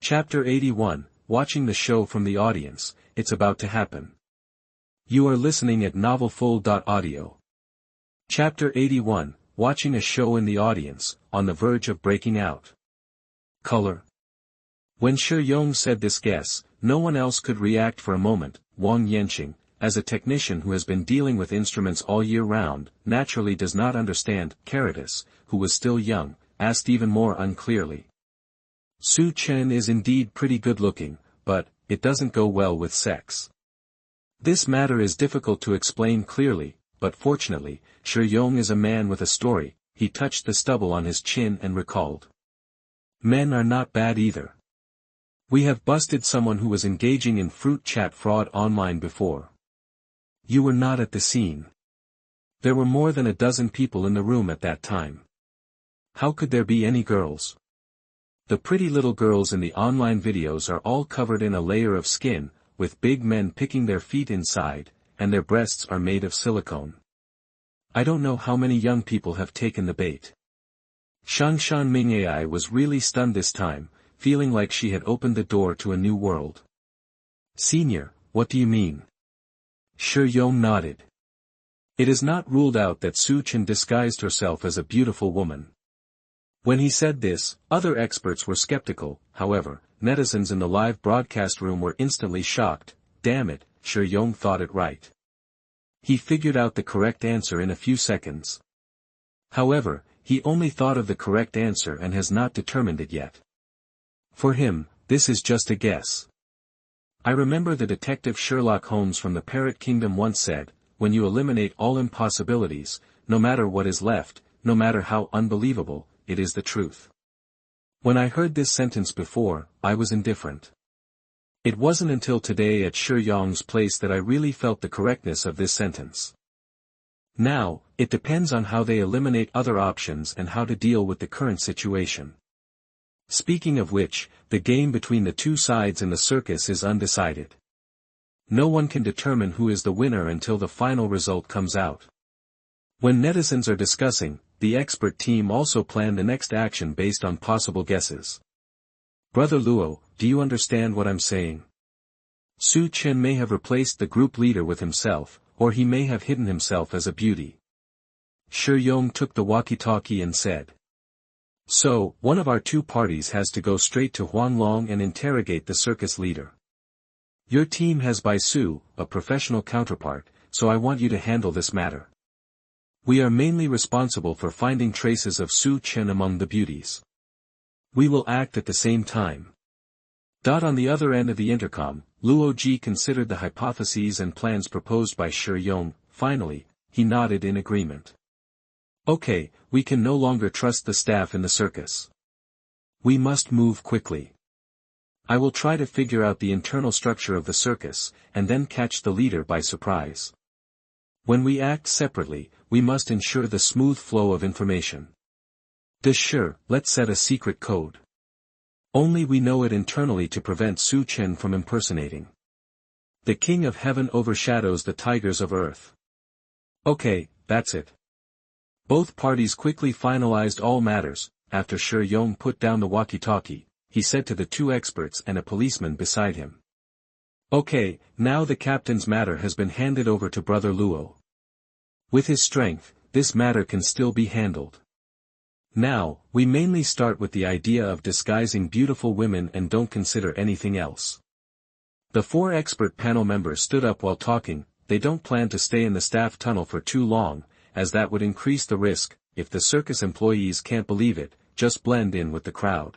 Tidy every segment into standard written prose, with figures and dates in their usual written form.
Chapter 81, Watching the Show from the Audience, It's About to Happen. You are listening at novelfull.audio. Chapter 81, Watching a Show in the Audience, on the Verge of Breaking Out. Color. When Shi Yong said this guess, no one else could react for a moment. Wang Yanqing, as a technician who has been dealing with instruments all year round, naturally does not understand. Caritas, who was still young, asked even more unclearly. Su Chen is indeed pretty good-looking, but it doesn't go well with sex. This matter is difficult to explain clearly, but fortunately, Shi Yong is a man with a story. He touched the stubble on his chin and recalled. Men are not bad either. We have busted someone who was engaging in fruit chat fraud online before. You were not at the scene. There were more than a dozen people in the room at that time. How could there be any girls? The pretty little girls in the online videos are all covered in a layer of skin, with big men picking their feet inside, and their breasts are made of silicone. I don't know how many young people have taken the bait. Shangshan Mingai was really stunned this time, feeling like she had opened the door to a new world. Senior, what do you mean? Shi Yong nodded. It is not ruled out that Su Chen disguised herself as a beautiful woman. When he said this, other experts were skeptical. However, netizens in the live broadcast room were instantly shocked. Damn it, Shi Yong thought it right. He figured out the correct answer in a few seconds. However, he only thought of the correct answer and has not determined it yet. For him, this is just a guess. I remember the detective Sherlock Holmes from the Parrot Kingdom once said, when you eliminate all impossibilities, no matter what is left, no matter how unbelievable, it is the truth. When I heard this sentence before, I was indifferent. It wasn't until today at Shi Yong's place that I really felt the correctness of this sentence. Now, it depends on how they eliminate other options and how to deal with the current situation. Speaking of which, the game between the two sides in the circus is undecided. No one can determine who is the winner until the final result comes out. When netizens are discussing, the expert team also plan the next action based on possible guesses. Brother Luo, do you understand what I'm saying? Su Chen may have replaced the group leader with himself, or he may have hidden himself as a beauty. Shi Yong took the walkie-talkie and said. So, one of our two parties has to go straight to Huanglong and interrogate the circus leader. Your team has Bai Su, a professional counterpart, so I want you to handle this matter. We are mainly responsible for finding traces of Su Chen among the beauties. We will act at the same time. On the other end of the intercom, Luo Ji considered the hypotheses and plans proposed by Shi Yong. Finally, he nodded in agreement. Okay, we can no longer trust the staff in the circus. We must move quickly. I will try to figure out the internal structure of the circus, and then catch the leader by surprise. When we act separately, we must ensure the smooth flow of information. Sure, let's set a secret code. Only we know it internally to prevent Su Chen from impersonating. The King of Heaven overshadows the tigers of Earth. Okay, that's it. Both parties quickly finalized all matters. After Shi Yong put down the walkie-talkie, he said to the two experts and a policeman beside him. Okay, now the captain's matter has been handed over to Brother Luo. With his strength, this matter can still be handled. Now, we mainly start with the idea of disguising beautiful women and don't consider anything else. The four expert panel members stood up while talking. They don't plan to stay in the staff tunnel for too long, as that would increase the risk. If the circus employees can't believe it, just blend in with the crowd.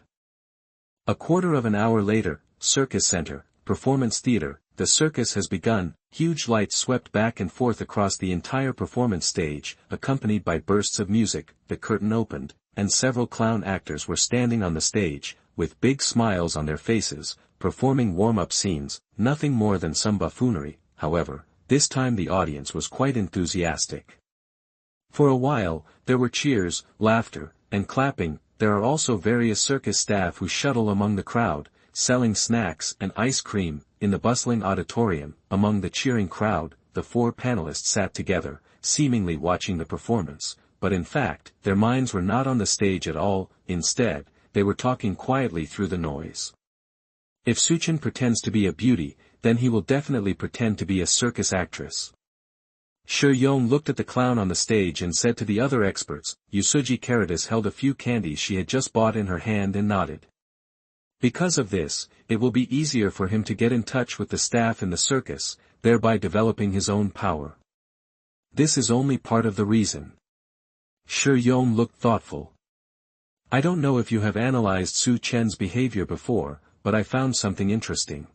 A quarter of an hour later, Circus Center, Performance Theater, the circus has begun. Huge lights swept back and forth across the entire performance stage, accompanied by bursts of music. The curtain opened, and several clown actors were standing on the stage, with big smiles on their faces, performing warm-up scenes. Nothing more than some buffoonery. However, this time the audience was quite enthusiastic. For a while, there were cheers, laughter, and clapping. There are also various circus staff who shuttle among the crowd, selling snacks and ice cream. In the bustling auditorium, among the cheering crowd, the four panelists sat together, seemingly watching the performance, but in fact, their minds were not on the stage at all. Instead, they were talking quietly through the noise. If Su Chen pretends to be a beauty, then he will definitely pretend to be a circus actress. Shi Yong looked at the clown on the stage and said to the other experts. Uesugi Aki held a few candies she had just bought in her hand and nodded. Because of this, it will be easier for him to get in touch with the staff in the circus, thereby developing his own power. This is only part of the reason. Shi Yong looked thoughtful. I don't know if you have analyzed Su Chen's behavior before, but I found something interesting.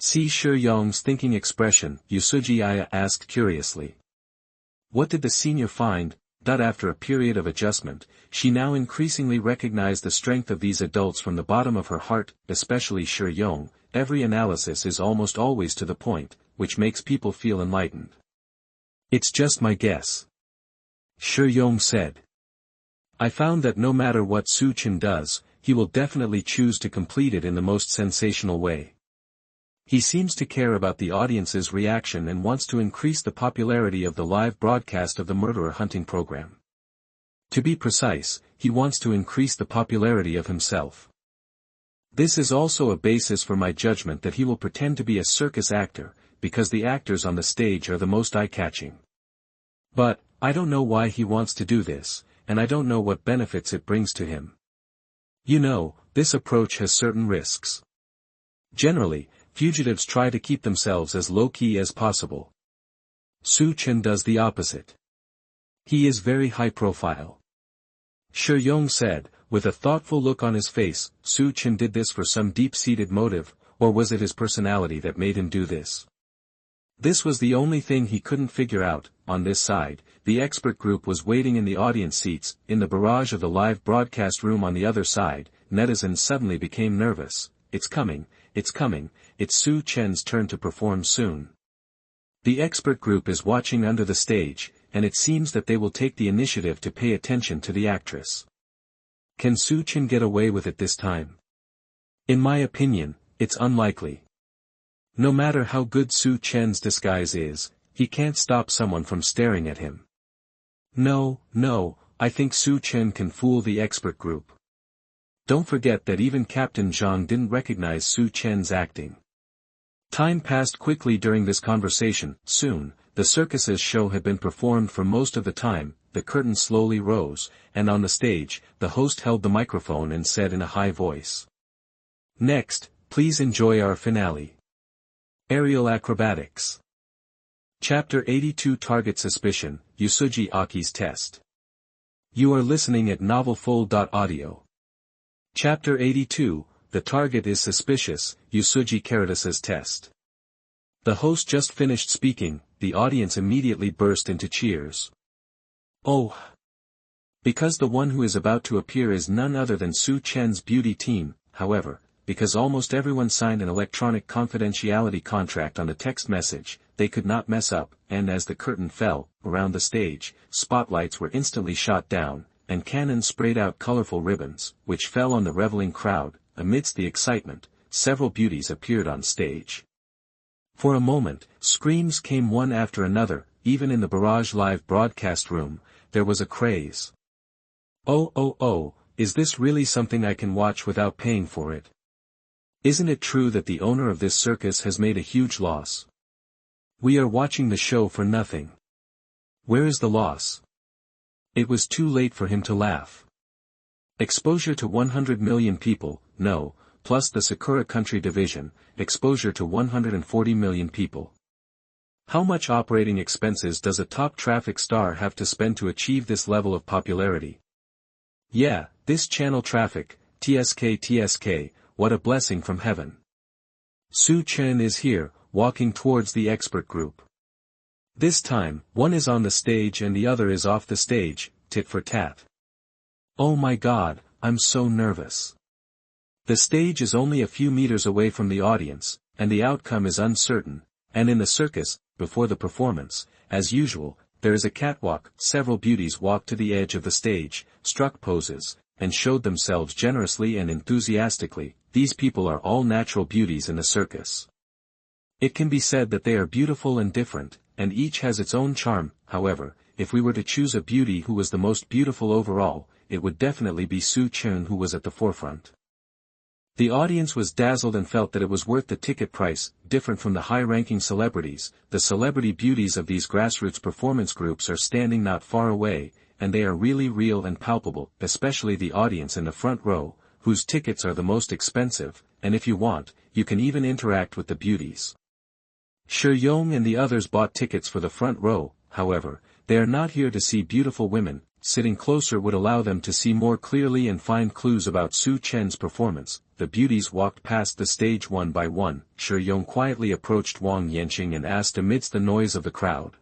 See Shi Yong's thinking expression, Uesugi Aki asked curiously. What did the senior find? After a period of adjustment, she now increasingly recognized the strength of these adults from the bottom of her heart, especially Shi Yong. Every analysis is almost always to the point, which makes people feel enlightened. It's just my guess. Shi Yong said. I found that no matter what Su Chen does, he will definitely choose to complete it in the most sensational way. He seems to care about the audience's reaction and wants to increase the popularity of the live broadcast of the murderer hunting program. To be precise, he wants to increase the popularity of himself. This is also a basis for my judgment that he will pretend to be a circus actor, because the actors on the stage are the most eye-catching. But, I don't know why he wants to do this, and I don't know what benefits it brings to him. You know, this approach has certain risks. Generally, fugitives try to keep themselves as low-key as possible. Su Chen does the opposite. He is very high-profile. Shi Yong said, with a thoughtful look on his face. Su Chen did this for some deep-seated motive, or was it his personality that made him do this? This was the only thing he couldn't figure out. On this side, the expert group was waiting in the audience seats. In the barrage of the live broadcast room on the other side, netizens suddenly became nervous. It's coming, it's coming, it's Su Chen's turn to perform soon. The expert group is watching under the stage, and it seems that they will take the initiative to pay attention to the actress. Can Su Chen get away with it this time? In my opinion, it's unlikely. No matter how good Su Chen's disguise is, he can't stop someone from staring at him. No, I think Su Chen can fool the expert group. Don't forget that even Captain Zhang didn't recognize Su Chen's acting. Time passed quickly during this conversation. Soon, the circus's show had been performed for most of the time. The curtain slowly rose, and on the stage, the host held the microphone and said in a high voice. Next, please enjoy our finale. Aerial Acrobatics. Chapter 82 Target Suspicion, Uesugi Aki's Test. You are listening at novelfull.audio. Chapter 82, The Target is Suspicious, Uesugi Aki's Test. The host just finished speaking. The audience immediately burst into cheers. Oh! Because the one who is about to appear is none other than Su Chen's beauty team. However, because almost everyone signed an electronic confidentiality contract on the text message, they could not mess up, and as the curtain fell, around the stage, spotlights were instantly shot down, and cannons sprayed out colorful ribbons, which fell on the reveling crowd. Amidst the excitement, several beauties appeared on stage. For a moment, screams came one after another. Even in the barrage live broadcast room, there was a craze. Oh, is this really something I can watch without paying for it? Isn't it true that the owner of this circus has made a huge loss? We are watching the show for nothing. Where is the loss? It was too late for him to laugh. Exposure to 100 million people, no, plus the Sakura Country Division, exposure to 140 million people. How much operating expenses does a top traffic star have to spend to achieve this level of popularity? Yeah, this channel traffic, TSK, what a blessing from heaven. Su Chen is here, walking towards the expert group. This time, one is on the stage and the other is off the stage, tit for tat. Oh my God, I'm so nervous. The stage is only a few meters away from the audience, and the outcome is uncertain, and in the circus, before the performance, as usual, there is a catwalk. Several beauties walked to the edge of the stage, struck poses, and showed themselves generously and enthusiastically. These people are all natural beauties in the circus. It can be said that they are beautiful and different, and each has its own charm. However, if we were to choose a beauty who was the most beautiful overall, it would definitely be Su Chen who was at the forefront. The audience was dazzled and felt that it was worth the ticket price. Different from the high-ranking celebrities, the celebrity beauties of these grassroots performance groups are standing not far away, and they are really real and palpable, especially the audience in the front row, whose tickets are the most expensive, and if you want, you can even interact with the beauties. Shi-yong and the others bought tickets for the front row. However, they are not here to see beautiful women. Sitting closer would allow them to see more clearly and find clues about Su Chen's performance. The beauties walked past the stage one by one. Shi-yong quietly approached Wang Yanqing and asked amidst the noise of the crowd.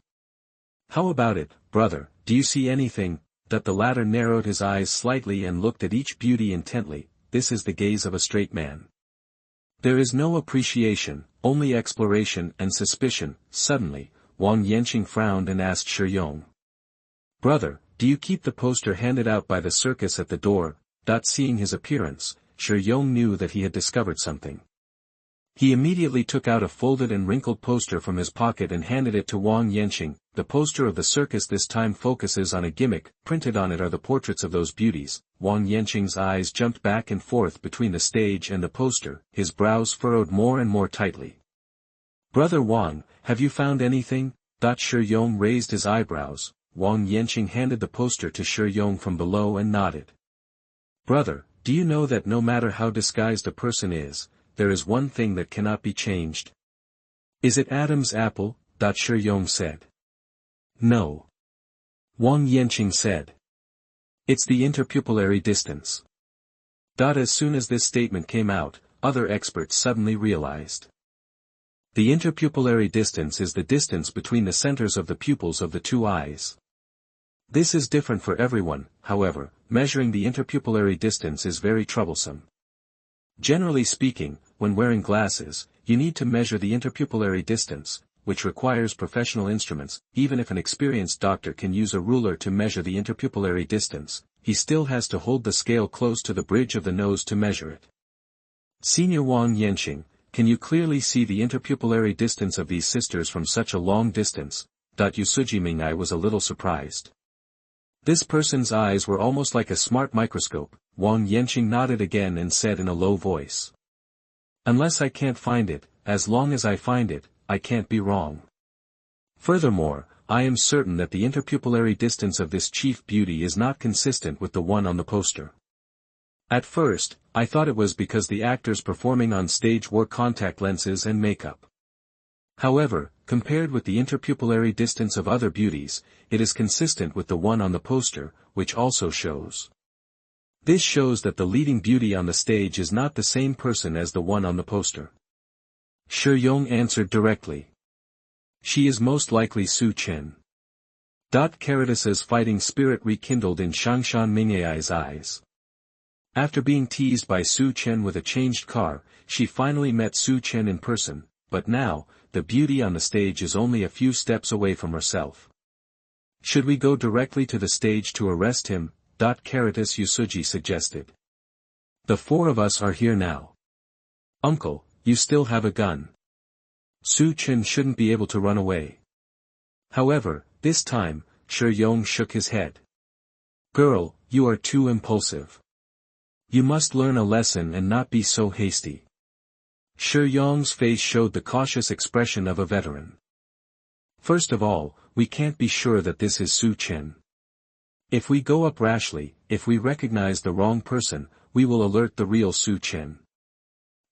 "How about it, brother, do you see anything?" That the latter narrowed his eyes slightly and looked at each beauty intently. This is the gaze of a straight man. There is no appreciation, only exploration and suspicion. Suddenly, Wang Yanqing frowned and asked Shi-yong. "Brother, do you keep the poster handed out by the circus at the door?" Seeing his appearance, Shi-yong knew that he had discovered something. He immediately took out a folded and wrinkled poster from his pocket and handed it to Wang Yanqing. The poster of the circus this time focuses on a gimmick. Printed on it are the portraits of those beauties. Wang Yanqing's eyes jumped back and forth between the stage and the poster, his brows furrowed more and more tightly. "Brother Wang, have you found anything?" Shi-yong raised his eyebrows. Wang Yanqing handed the poster to Shi-yong from below and nodded. "Brother, do you know that no matter how disguised a person is, there is one thing that cannot be changed?" "Is it Adam's apple?" Shi-yong said. "No." Wang Yanqing said. "It's the interpupillary distance." As soon as this statement came out, other experts suddenly realized. The interpupillary distance is the distance between the centers of the pupils of the two eyes. This is different for everyone. However, measuring the interpupillary distance is very troublesome. Generally speaking, when wearing glasses, you need to measure the interpupillary distance, which requires professional instruments. Even if an experienced doctor can use a ruler to measure the interpupillary distance, he still has to hold the scale close to the bridge of the nose to measure it. Senior Wang Yanqing, can you clearly see the interpupillary distance of these sisters from such a long distance? Uesugi Aki was a little surprised. This person's eyes were almost like a smart microscope. Wang Yanqing nodded again and said in a low voice. "Unless I can't find it, as long as I find it, I can't be wrong. Furthermore, I am certain that the interpupillary distance of this chief beauty is not consistent with the one on the poster. At first, I thought it was because the actors performing on stage wore contact lenses and makeup. However, compared with the interpupillary distance of other beauties, it is consistent with the one on the poster, which also shows. This shows that the leading beauty on the stage is not the same person as the one on the poster." Shi-yong answered directly. "She is most likely Su Chen." Caritas's fighting spirit rekindled in Shangshan Mingai's eyes. After being teased by Su Chen with a changed car, she finally met Su Chen in person, but now, the beauty on the stage is only a few steps away from herself. "Should we go directly to the stage to arrest him?" Caritas Uesugi suggested. "The four of us are here now. Uncle, you still have a gun. Su Chen shouldn't be able to run away." However, this time, Shi-yong shook his head. "Girl, you are too impulsive. You must learn a lesson and not be so hasty." Shi-yong's face showed the cautious expression of a veteran. "First of all, we can't be sure that this is Su Chen. If we go up rashly, if we recognize the wrong person, we will alert the real Su Chen.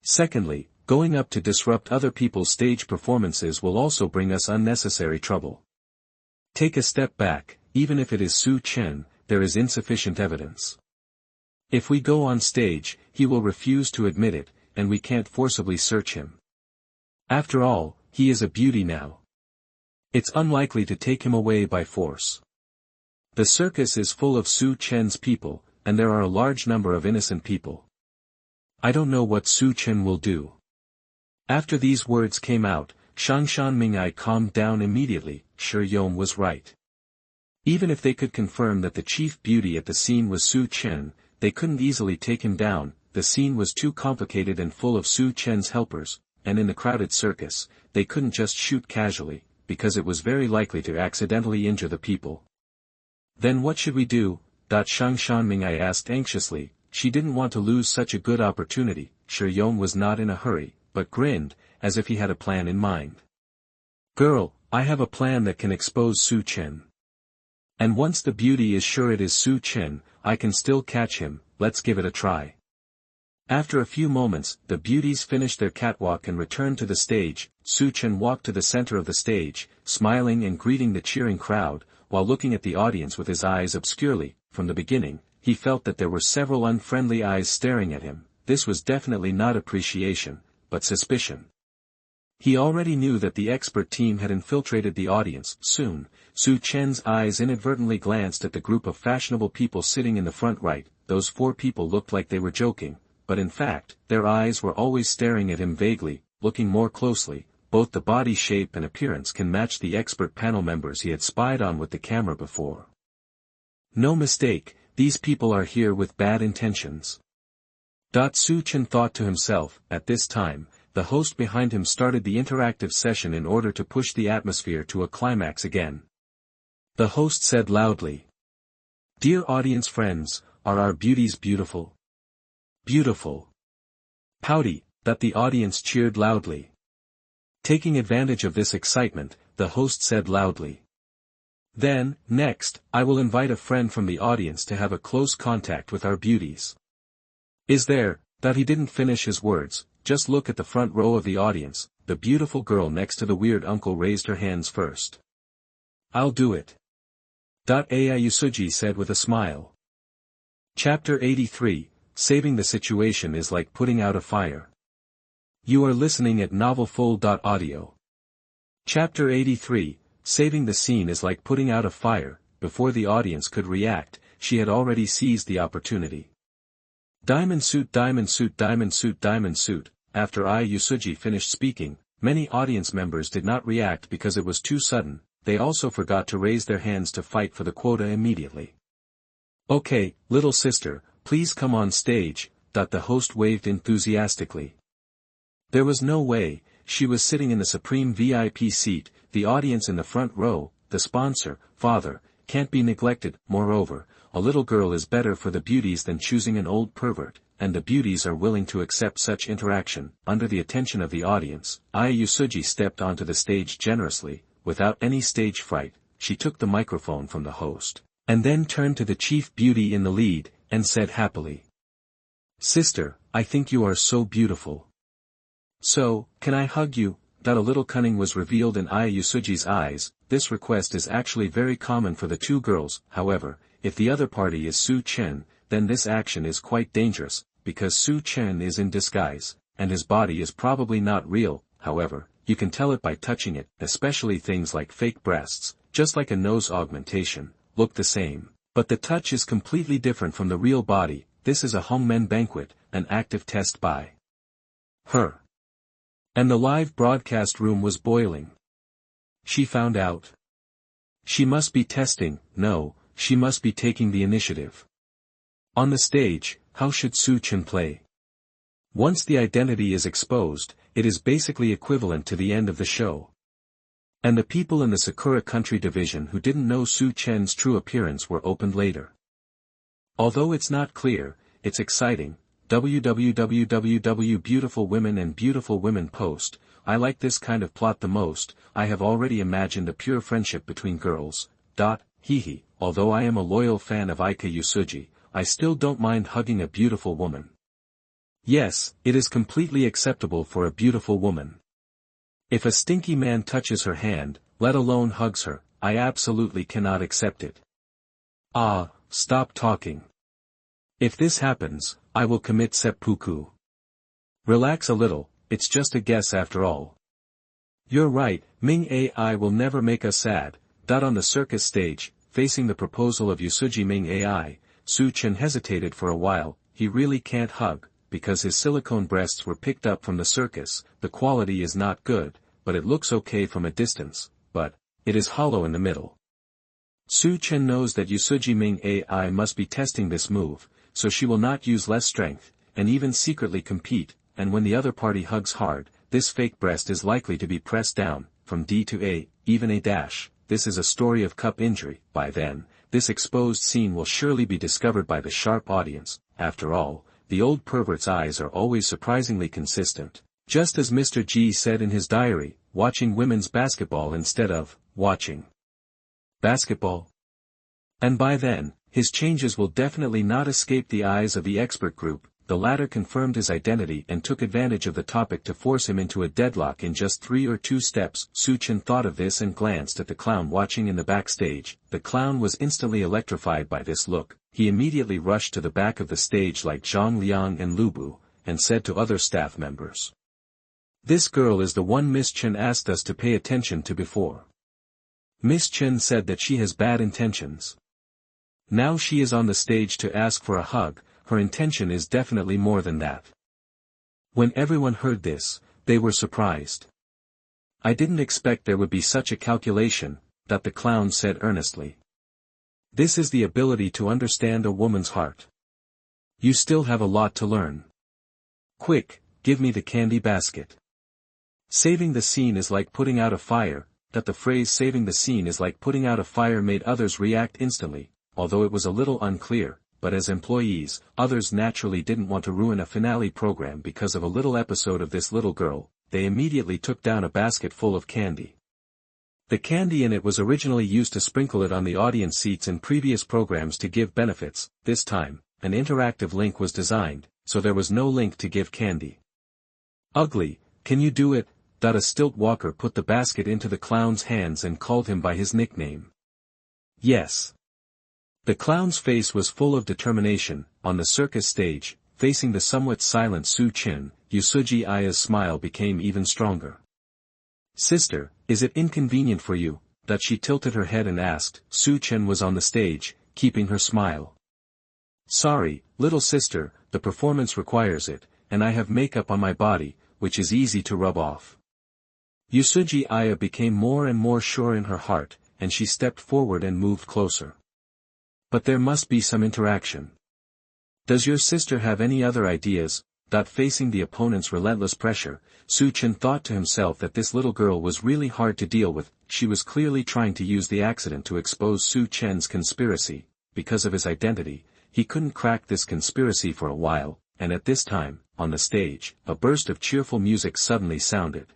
Secondly, going up to disrupt other people's stage performances will also bring us unnecessary trouble. Take a step back, even if it is Su Chen, there is insufficient evidence. If we go on stage, he will refuse to admit it, and we can't forcibly search him. After all, he is a beauty now. It's unlikely to take him away by force. The circus is full of Su Chen's people, and there are a large number of innocent people. I don't know what Su Chen will do." After these words came out, Shangshan Ming'ai calmed down immediately. Shi-yong was right. Even if they could confirm that the chief beauty at the scene was Su Chen, they couldn't easily take him down. The scene was too complicated and full of Su Chen's helpers, and in the crowded circus, they couldn't just shoot casually, because it was very likely to accidentally injure the people. "Then what should we do?" Shangshan Ming'ai asked anxiously. She didn't want to lose such a good opportunity. Yong was not in a hurry, but grinned, as if he had a plan in mind. Girl, I have a plan that can expose Su Chen. And once the beauty is sure it is Su Chen, I can still catch him, let's give it a try. After a few moments, the beauties finished their catwalk and returned to the stage. Su Chen walked to the center of the stage, smiling and greeting the cheering crowd, while looking at the audience with his eyes obscurely. From the beginning, he felt that there were several unfriendly eyes staring at him. This was definitely not appreciation, but suspicion. He already knew that the expert team had infiltrated the audience. Soon, Su Chen's eyes inadvertently glanced at the group of fashionable people sitting in the front right. Those 4 people looked like they were joking, but in fact, their eyes were always staring at him vaguely. Looking more closely, both the body shape and appearance can match the expert panel members he had spied on with the camera before. No mistake, these people are here with bad intentions. Su Chen thought to himself. At this time, the host behind him started the interactive session in order to push the atmosphere to a climax again. The host said loudly, "Dear audience friends, are our beauties beautiful? Beautiful." Pouty, that the audience cheered loudly. Taking advantage of this excitement, the host said loudly, "Then, next, I will invite a friend from the audience to have a close contact with our beauties. Is there?" That he didn't finish his words. Just look at the front row of the audience. The beautiful girl next to the weird uncle raised her hands first. "I'll do it." Uesugi said with a smile. Chapter 83, Saving the Situation is like putting out a fire. You are listening at novelfull.audio. Chapter 83, Saving the Scene is like putting out a fire. Before the audience could react, she had already seized the opportunity. Diamond suit, diamond suit, diamond suit, diamond suit. After Uesugi finished speaking, many audience members did not react because it was too sudden. They also forgot to raise their hands to fight for the quota immediately. "Okay, little sister, please come on stage," the host waved enthusiastically. There was no way. She was sitting in the supreme VIP seat. The audience in the front row, the sponsor, father, can't be neglected. Moreover, a little girl is better for the beauties than choosing an old pervert, and the beauties are willing to accept such interaction. Under the attention of the audience, Uesugi stepped onto the stage generously. Without any stage fright, she took the microphone from the host, and then turned to the chief beauty in the lead, and said happily, "Sister, I think you are so beautiful. So, can I hug you?" A little cunning was revealed in Uesugi's eyes. This request is actually very common for the 2 girls. However, if the other party is Su Chen, then this action is quite dangerous, because Su Chen is in disguise, and his body is probably not real. However, you can tell it by touching it, especially things like fake breasts, just like a nose augmentation, look the same. But the touch is completely different from the real body. This is a Hongmen banquet, an active test by her. And the live broadcast room was boiling. She found out. She must be testing. No, she must be taking the initiative. On the stage, how should Su Chen play? Once the identity is exposed, it is basically equivalent to the end of the show. And the people in the Sakura Country division who didn't know Su Chen's true appearance were opened later. Although it's not clear, it's exciting. www Beautiful Women and Beautiful Women post. I like this kind of plot the most. I have already imagined a pure friendship between girls. Hehe, although I am a loyal fan of Uesugi, I still don't mind hugging a beautiful woman. Yes, it is completely acceptable for a beautiful woman. If a stinky man touches her hand, let alone hugs her, I absolutely cannot accept it. Stop talking. If this happens, I will commit seppuku. Relax a little, it's just a guess after all. You're right, Ming AI will never make us sad. On the circus stage, facing the proposal of Uesugi Ming AI, Su Chen hesitated for a while. He really can't hug, because his silicone breasts were picked up from the circus. The quality is not good, but it looks okay from a distance, but it is hollow in the middle. Su Chen knows that Uesugi Ming AI must be testing this move, so she will not use less strength, and even secretly compete, and when the other party hugs hard, this fake breast is likely to be pressed down, from D to A, even a dash. This is a story of cup injury. By then, this exposed scene will surely be discovered by the sharp audience. After all, the old pervert's eyes are always surprisingly consistent. Just as Mr. G said in his diary, watching women's basketball instead of watching basketball. And by then, his changes will definitely not escape the eyes of the expert group. The latter confirmed his identity and took advantage of the topic to force him into a deadlock in just 3 or 2 steps. Su Chen thought of this and glanced at the clown watching in the backstage. The clown was instantly electrified by this look. He immediately rushed to the back of the stage like Zhang Liang and Lubu, and said to other staff members, "This girl is the one Miss Chen asked us to pay attention to before. Miss Chen said that she has bad intentions. Now she is on the stage to ask for a hug. Her intention is definitely more than that." When everyone heard this, they were surprised. "I didn't expect there would be such a calculation," that the clown said earnestly. "This is the ability to understand a woman's heart. You still have a lot to learn. Quick, give me the candy basket." Saving the scene is like putting out a fire, that the phrase saving the scene is like putting out a fire made others react instantly, although it was a little unclear. But as employees, others naturally didn't want to ruin a finale program because of a little episode of this little girl. They immediately took down a basket full of candy. The candy in it was originally used to sprinkle it on the audience seats in previous programs to give benefits. This time, an interactive link was designed, so there was no link to give candy. "Ugly, can you do it?" A stilt walker put the basket into the clown's hands and called him by his nickname. "Yes." The clown's face was full of determination. On the circus stage, facing the somewhat silent Su Chen, Uesugi Aki's smile became even stronger. "Sister, is it inconvenient for you?" That she tilted her head and asked. Su Chen was on the stage, keeping her smile. "Sorry, little sister, the performance requires it, and I have makeup on my body, which is easy to rub off." Uesugi Aki became more and more sure in her heart, and she stepped forward and moved closer. "But there must be some interaction. Does your sister have any other ideas?" Facing the opponent's relentless pressure, Su Chen thought to himself that this little girl was really hard to deal with. She was clearly trying to use the accident to expose Su Chen's conspiracy. Because of his identity, he couldn't crack this conspiracy for a while, and at this time, on the stage, a burst of cheerful music suddenly sounded.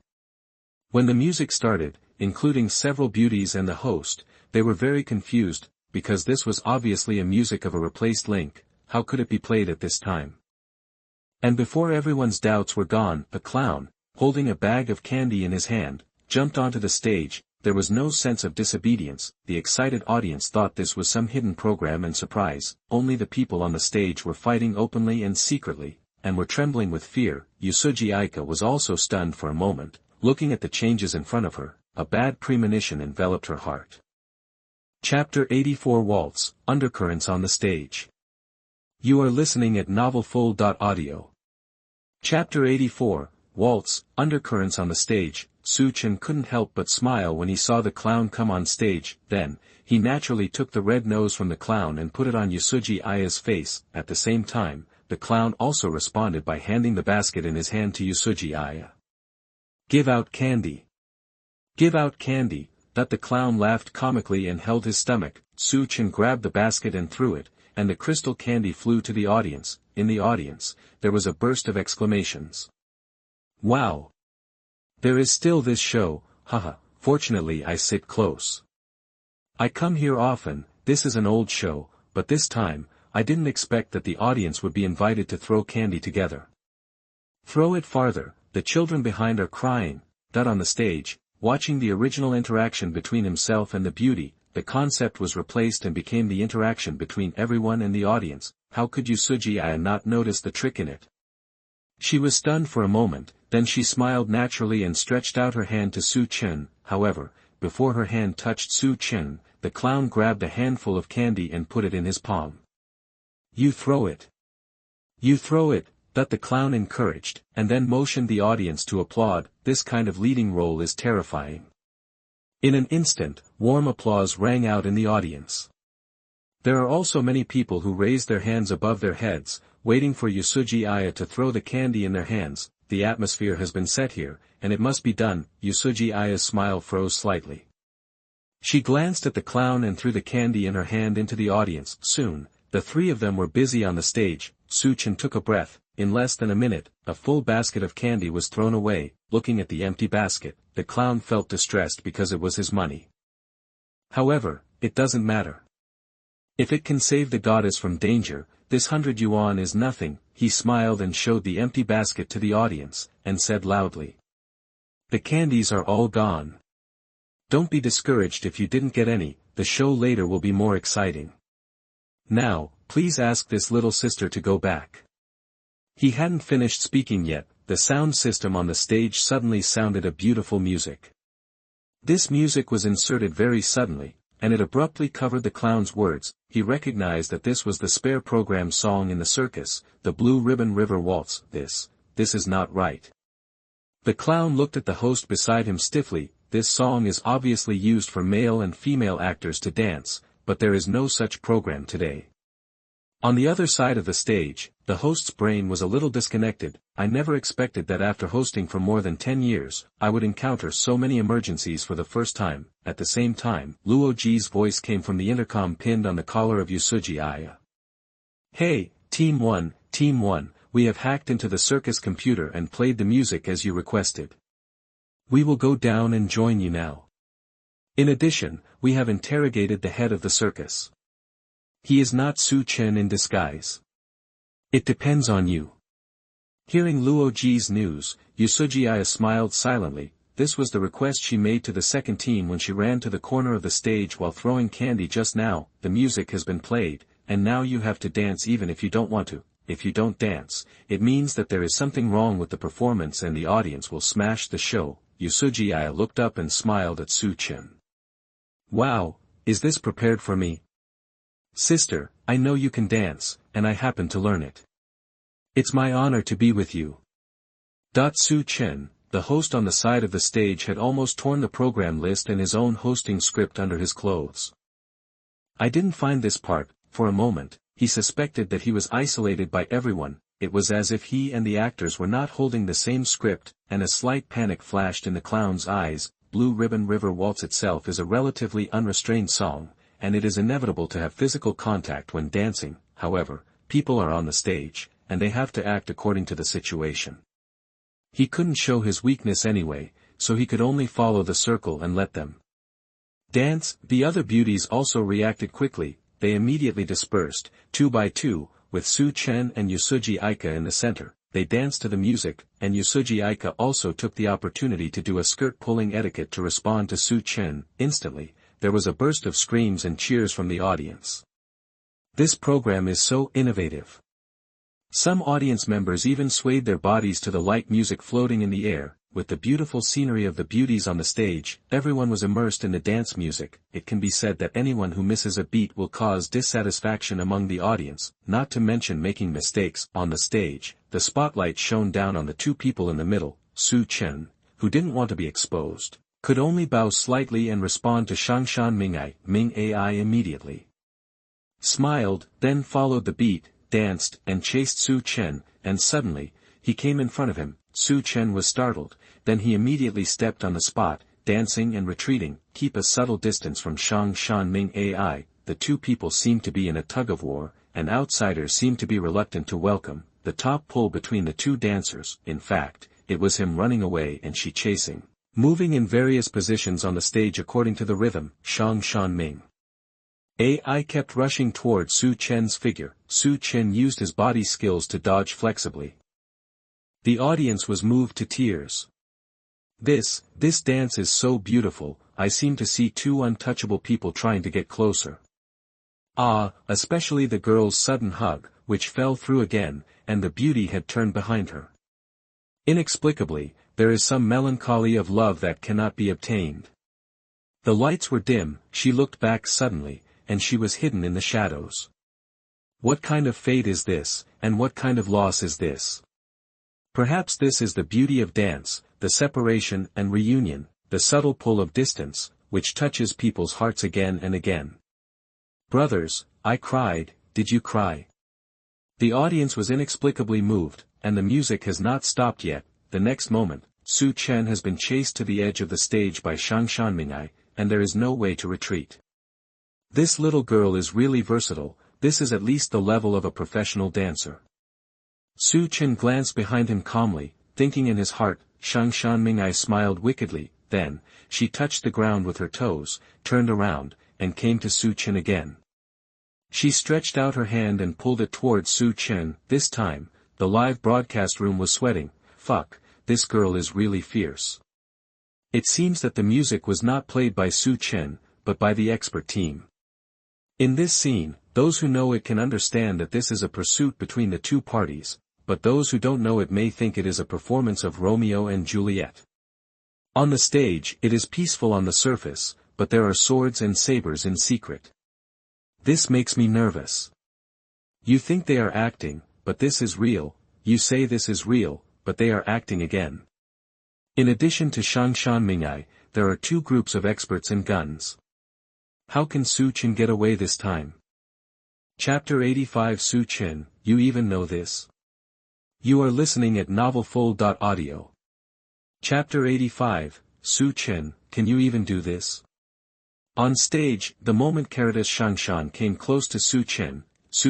When the music started, including several beauties and the host, they were very confused, because this was obviously a music of a replaced link. How could it be played at this time? And before everyone's doubts were gone, a clown, holding a bag of candy in his hand, jumped onto the stage. There was no sense of disobedience. The excited audience thought this was some hidden program and surprise. Only the people on the stage were fighting openly and secretly, and were trembling with fear. Uesugi Aki was also stunned for a moment, looking at the changes in front of her. A bad premonition enveloped her heart. Chapter 84 Waltz, Undercurrents on the Stage. You are listening at novelfull.audio. Chapter 84, Waltz, Undercurrents on the Stage. Su Chen couldn't help but smile when he saw the clown come on stage. Then, he naturally took the red nose from the clown and put it on Uesugi Aki's face. At the same time, the clown also responded by handing the basket in his hand to Uesugi Aki. "Give out candy. Give out candy." The clown laughed comically and held his stomach. Su Chen grabbed the basket and threw it, and the crystal candy flew to the audience. In the audience, there was a burst of exclamations. "Wow! There is still this show, haha, fortunately I sit close. I come here often. This is an old show, but this time, I didn't expect that the audience would be invited to throw candy together. Throw it farther, the children behind are crying." On the stage, watching the original interaction between himself and the beauty, the concept was replaced and became the interaction between everyone and the audience. How could Uesugi Aki not notice the trick in it? She was stunned for a moment, then she smiled naturally and stretched out her hand to Su Chen. However, before her hand touched Su Chen, the clown grabbed a handful of candy and put it in his palm. "You throw it. You throw it," the clown encouraged, and then motioned the audience to applaud. This kind of leading role is terrifying. In an instant, warm applause rang out in the audience. There are also many people who raised their hands above their heads, waiting for Uesugi Aki to throw the candy in their hands. The atmosphere has been set here, and it must be done. Uesugi Aki's smile froze slightly. She glanced at the clown and threw the candy in her hand into the audience. Soon, the three of them were busy on the stage. Su Chen took a breath. In less than a minute, a full basket of candy was thrown away. Looking at the empty basket, the clown felt distressed because it was his money. However, it doesn't matter. If it can save the goddess from danger, this 100 yuan is nothing. He smiled and showed the empty basket to the audience, and said loudly. The candies are all gone. Don't be discouraged if you didn't get any, the show later will be more exciting. Now, please ask this little sister to go back. He hadn't finished speaking yet, the sound system on the stage suddenly sounded a beautiful music. This music was inserted very suddenly, and it abruptly covered the clown's words. He recognized that this was the spare program song in the circus, the Blue Ribbon River Waltz. This is not right. The clown looked at the host beside him stiffly. This song is obviously used for male and female actors to dance, but there is no such program today. On the other side of the stage, the host's brain was a little disconnected. I never expected that after hosting for more than 10 years, I would encounter so many emergencies for the first time. At the same time, Luo Ji's voice came from the intercom pinned on the collar of Uesugi Aki. Hey, Team 1, we have hacked into the circus computer and played the music as you requested. We will go down and join you now. In addition, we have interrogated the head of the circus. He is not Su Chen in disguise. It depends on you. Hearing Luo Ji's news, Uesugi Aki smiled silently. This was the request she made to the second team when she ran to the corner of the stage while throwing candy just now. The music has been played, and now you have to dance even if you don't want to. If you don't dance, it means that there is something wrong with the performance and the audience will smash the show. Uesugi Aki looked up and smiled at Su Chen. Wow, is this prepared for me? Sister, I know you can dance, and I happen to learn it. It's my honor to be with you. Su Chen, the host on the side of the stage, had almost torn the program list and his own hosting script under his clothes. I didn't find this part. For a moment, he suspected that he was isolated by everyone. It was as if he and the actors were not holding the same script, and a slight panic flashed in the clown's eyes. Blue Ribbon River Waltz itself is a relatively unrestrained song, and it is inevitable to have physical contact when dancing. However, people are on the stage, and they have to act according to the situation. He couldn't show his weakness anyway, so he could only follow the circle and let them dance. The other beauties also reacted quickly. They immediately dispersed, 2 by 2, with Su Chen and Uesugi Aki in the center. They danced to the music, and Uesugi Aki also took the opportunity to do a skirt-pulling etiquette to respond to Su Chen. Instantly, there was a burst of screams and cheers from the audience. This program is so innovative. Some audience members even swayed their bodies to the light music floating in the air. With the beautiful scenery of the beauties on the stage, everyone was immersed in the dance music. It can be said that anyone who misses a beat will cause dissatisfaction among the audience, not to mention making mistakes. On the stage, the spotlight shone down on the two people in the middle. Su Chen, who didn't want to be exposed, could only bow slightly and respond to Shangshan Ming Ai immediately. Smiled, then followed the beat, danced, and chased Su Chen, and suddenly, he came in front of him. Su Chen was startled, then he immediately stepped on the spot, dancing and retreating. Keep a subtle distance from Shangshan Ming Ai. The two people seemed to be in a tug-of-war, and outsiders seemed to be reluctant to welcome the top pull between the two dancers. In fact, it was him running away and she chasing, moving in various positions on the stage according to the rhythm. Shangshan Ming Ai kept rushing toward Su Chen's figure. Su Chen used his body skills to dodge flexibly. The audience was moved to tears. This dance is so beautiful. I seem to see two untouchable people trying to get closer. Especially the girl's sudden hug, which fell through again, and the beauty had turned behind her. Inexplicably, there is some melancholy of love that cannot be obtained. The lights were dim, she looked back suddenly, and she was hidden in the shadows. What kind of fate is this, and what kind of loss is this? Perhaps this is the beauty of dance, the separation and reunion, the subtle pull of distance, which touches people's hearts again and again. Brothers, I cried, did you cry? The audience was inexplicably moved, and the music has not stopped yet. The next moment, Su Chen has been chased to the edge of the stage by Shangshan Ming, and there is no way to retreat. This little girl is really versatile. This is at least the level of a professional dancer. Su Chen glanced behind him calmly, thinking in his heart. Shangshan Mingai smiled wickedly. Then, she touched the ground with her toes, turned around, and came to Su Chen again. She stretched out her hand and pulled it towards Su Chen. This time, the live broadcast room was sweating. Fuck, this girl is really fierce. It seems that the music was not played by Su Chen, but by the expert team. In this scene, those who know it can understand that this is a pursuit between the two parties, but those who don't know it may think it is a performance of Romeo and Juliet. On the stage, it is peaceful on the surface, but there are swords and sabers in secret. This makes me nervous. You think they are acting, but this is real. You say this is real, but they are acting again. In addition to Shangshan Mingai, there are two groups of experts in guns. How can Su Chen get away this time? Chapter 85 Su Chen, you even know this? You are listening at novelfull.audio. Chapter 85, Su Chen, can you even do this? On stage, the moment Caritas Shangshan came close to Su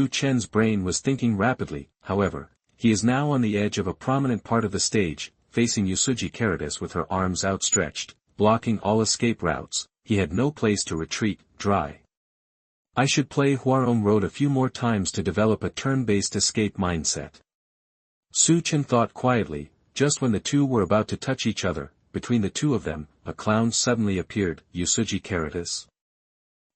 Chen's brain was thinking rapidly. However, he is now on the edge of a prominent part of the stage, facing Uesugi Caritas with her arms outstretched, blocking all escape routes. He had no place to retreat. Dry. I should play Huarong Road a few more times to develop a turn-based escape mindset. Su Chen thought quietly. Just when the two were about to touch each other, between the two of them, a clown suddenly appeared. Uesugi Caritas.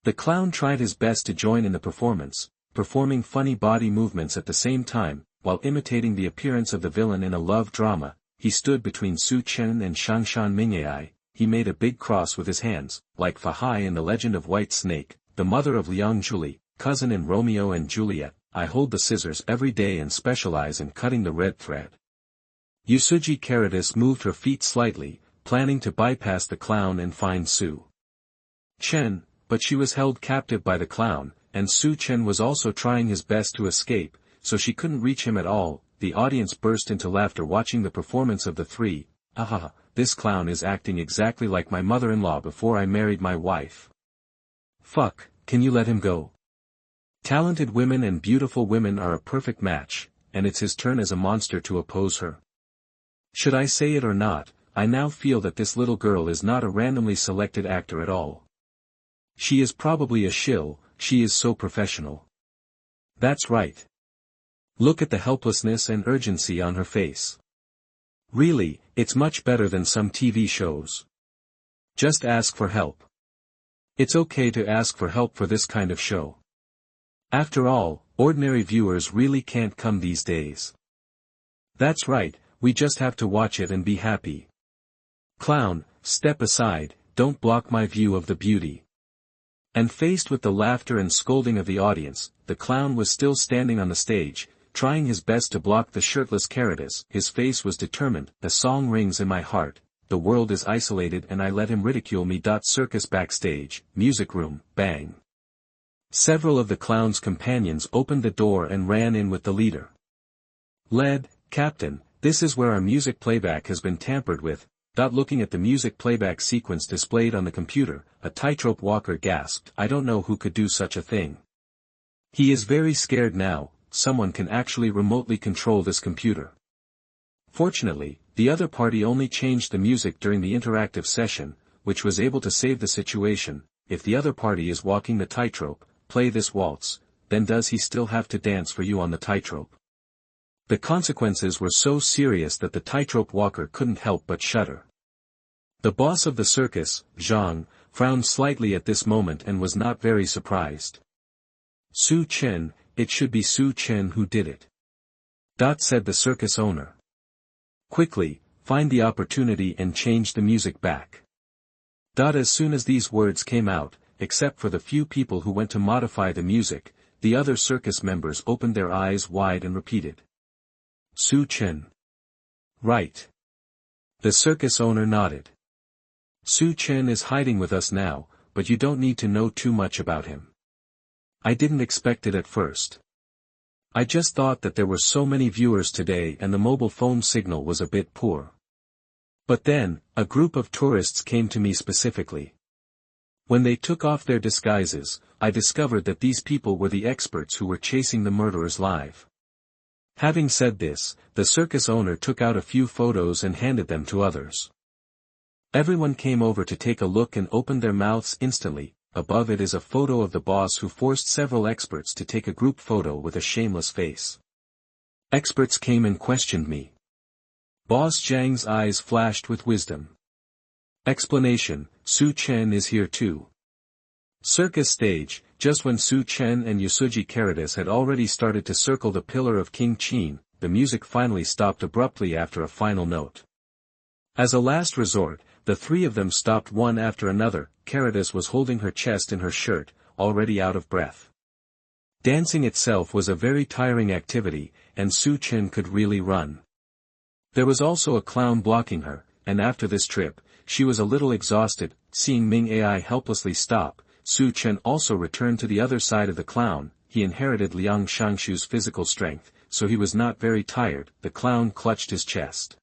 The clown tried his best to join in the performance, performing funny body movements at the same time, while imitating the appearance of the villain in a love drama. He stood between Su Chen and Shangshan Mingai. He made a big cross with his hands, like Fahai in the Legend of White Snake, the mother of Liang Zhuli, cousin in Romeo and Juliet. I hold the scissors every day and specialize in cutting the red thread. Uesugi Caritas moved her feet slightly, planning to bypass the clown and find Su Chen, but she was held captive by the clown, and Su Chen was also trying his best to escape, so she couldn't reach him at all. The audience burst into laughter watching the performance of the three. Ahaha, this clown is acting exactly like my mother-in-law before I married my wife. Fuck, can you let him go? Talented women and beautiful women are a perfect match, and it's his turn as a monster to oppose her. Should I say it or not, I now feel that this little girl is not a randomly selected actor at all. She is probably a shill. She is so professional. That's right. Look at the helplessness and urgency on her face. Really, it's much better than some TV shows. Just ask for help. It's okay to ask for help for this kind of show. After all, ordinary viewers really can't come these days. That's right, we just have to watch it and be happy. Clown, step aside, don't block my view of the beauty. And faced with the laughter and scolding of the audience, the clown was still standing on the stage, trying his best to block the shirtless Caritas. His face was determined. The song rings in my heart, the world is isolated and I let him ridicule me. Circus backstage, music room, bang. Several of the clown's companions opened the door and ran in with the leader. Captain, this is where our music playback has been tampered with. Looking at the music playback sequence displayed on the computer, a tightrope walker gasped. I don't know who could do such a thing. He is very scared now. Someone can actually remotely control this computer. Fortunately, the other party only changed the music during the interactive session, which was able to save the situation. If the other party is walking the tightrope, play this waltz, then does he still have to dance for you on the tightrope? The consequences were so serious that the tightrope walker couldn't help but shudder. The boss of the circus, Zhang, frowned slightly at this moment and was not very surprised. Su Chen, it should be Su Chen who did it. Said the circus owner. Quickly, find the opportunity and change the music back. As soon as these words came out, except for the few people who went to modify the music, the other circus members opened their eyes wide and repeated. Su Chen. Right. The circus owner nodded. Su Chen is hiding with us now, but you don't need to know too much about him. I didn't expect it at first. I just thought that there were so many viewers today and the mobile phone signal was a bit poor. But then, a group of tourists came to me specifically. When they took off their disguises, I discovered that these people were the experts who were chasing the murderers live. Having said this, the circus owner took out a few photos and handed them to others. Everyone came over to take a look and opened their mouths instantly. Above it is a photo of the boss who forced several experts to take a group photo with a shameless face. Experts came and questioned me. Boss Zhang's eyes flashed with wisdom. Explanation: Su Chen is here too. Circus stage. Just when Su Chen and Uesugi Aki had already started to circle the pillar of King Qin, the music finally stopped abruptly after a final note. As a last resort, the three of them stopped one after another. Caritas was holding her chest in her shirt, already out of breath. Dancing itself was a very tiring activity, and Su Chen could really run. There was also a clown blocking her, and after this trip, she was a little exhausted. Seeing Ming Ai helplessly stop, Su Chen also returned to the other side of the clown. He inherited Liang Shangshu's physical strength, so he was not very tired. The clown clutched his chest.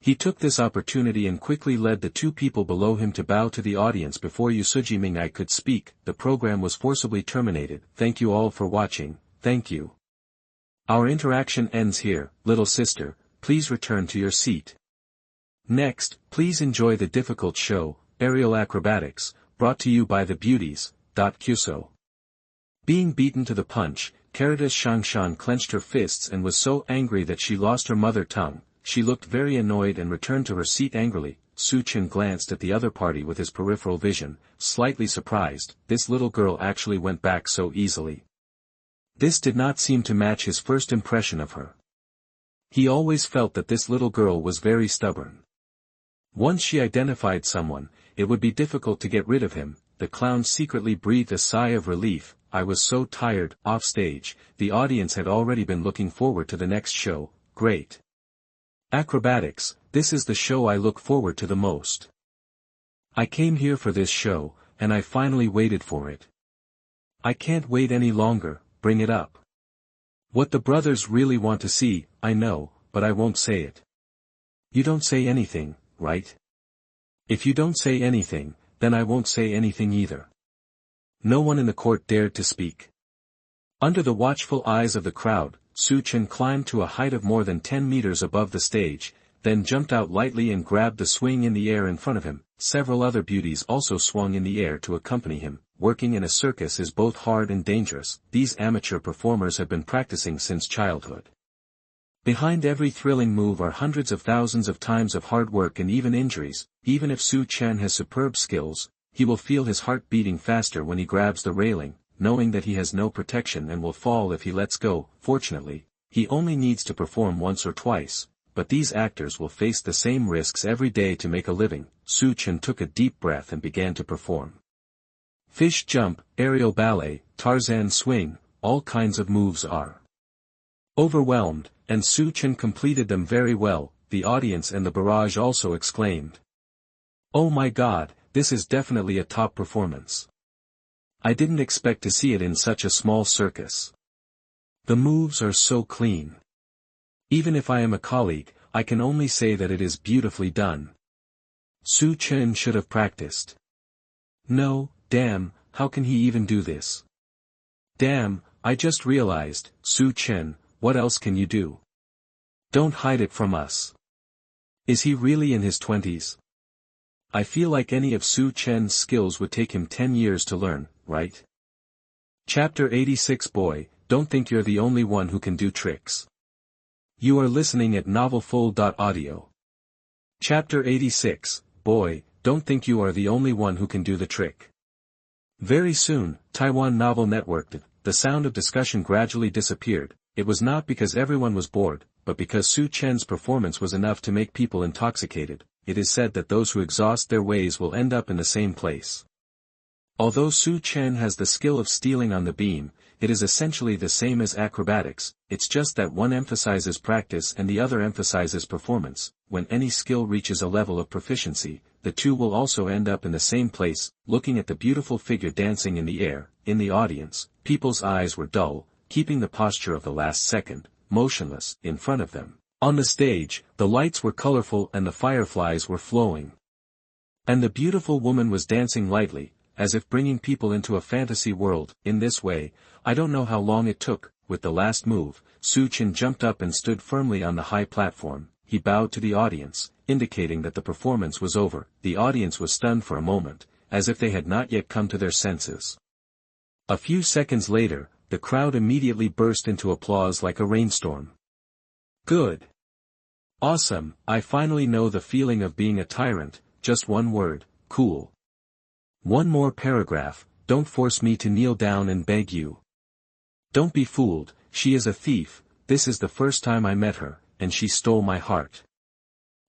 He took this opportunity and quickly led the two people below him to bow to the audience before Uesugi Ming Ai could speak. The program was forcibly terminated. Thank you all for watching, thank you. Our interaction ends here. Little sister, please return to your seat. Next, please enjoy the difficult show, Aerial Acrobatics, brought to you by the Beauties. Qso. Being beaten to the punch, Caritas Shangshan clenched her fists and was so angry that she lost her mother tongue. She looked very annoyed and returned to her seat angrily. Su Chen glanced at the other party with his peripheral vision, slightly surprised. This little girl actually went back so easily. This did not seem to match his first impression of her. He always felt that this little girl was very stubborn. Once she identified someone, it would be difficult to get rid of him. The clown secretly breathed a sigh of relief. I was so tired. Off stage, the audience had already been looking forward to the next show. Great. Acrobatics, this is the show I look forward to the most. I came here for this show, and I finally waited for it. I can't wait any longer. Bring it up. What the brothers really want to see, I know, but I won't say it. You don't say anything, right? If you don't say anything, then I won't say anything either. No one in the court dared to speak. Under the watchful eyes of the crowd, Su Chen climbed to a height of more than 10 meters above the stage, then jumped out lightly and grabbed the swing in the air in front of him. Several other beauties also swung in the air to accompany him. Working in a circus is both hard and dangerous. These amateur performers have been practicing since childhood. Behind every thrilling move are hundreds of thousands of times of hard work and even injuries. Even if Su Chen has superb skills, he will feel his heart beating faster when he grabs the railing, knowing that he has no protection and will fall if he lets go. Fortunately, he only needs to perform once or twice, but these actors will face the same risks every day to make a living. Su Chen took a deep breath and began to perform. Fish jump, aerial ballet, Tarzan swing, all kinds of moves are overwhelmed, and Su Chen completed them very well. The audience and the barrage also exclaimed, "Oh my God, this is definitely a top performance. I didn't expect to see it in such a small circus. The moves are so clean. Even if I am a colleague, I can only say that it is beautifully done. Su Chen should have practiced. No, damn, how can he even do this? Damn, I just realized, Su Chen, what else can you do? Don't hide it from us. Is he really in his 20s? I feel like any of Su Chen's skills would take him 10 years to learn, right? Chapter 86. Boy, don't think you're the only one who can do tricks. You are listening at novelfull.audio. Chapter 86. Boy, don't think you are the only one who can do the trick. Very soon, Taiwan Novel Network. The sound of discussion gradually disappeared. It was not because everyone was bored, but because Su Chen's performance was enough to make people intoxicated. It is said that those who exhaust their ways will end up in the same place. Although Su Chen has the skill of stealing on the beam, it is essentially the same as acrobatics. It's just that one emphasizes practice and the other emphasizes performance. When any skill reaches a level of proficiency, the two will also end up in the same place. Looking at the beautiful figure dancing in the air, in the audience, people's eyes were dull, keeping the posture of the last second, motionless, in front of them. On the stage, the lights were colorful and the fireflies were flowing. And the beautiful woman was dancing lightly, as if bringing people into a fantasy world. In this way, I don't know how long it took. With the last move, Su Chen jumped up and stood firmly on the high platform. He bowed to the audience, indicating that the performance was over. The audience was stunned for a moment, as if they had not yet come to their senses. A few seconds later, the crowd immediately burst into applause like a rainstorm. Good. Awesome, I finally know the feeling of being a tyrant. Just one word, cool. One more paragraph, don't force me to kneel down and beg you. Don't be fooled, she is a thief. This is the first time I met her, and she stole my heart.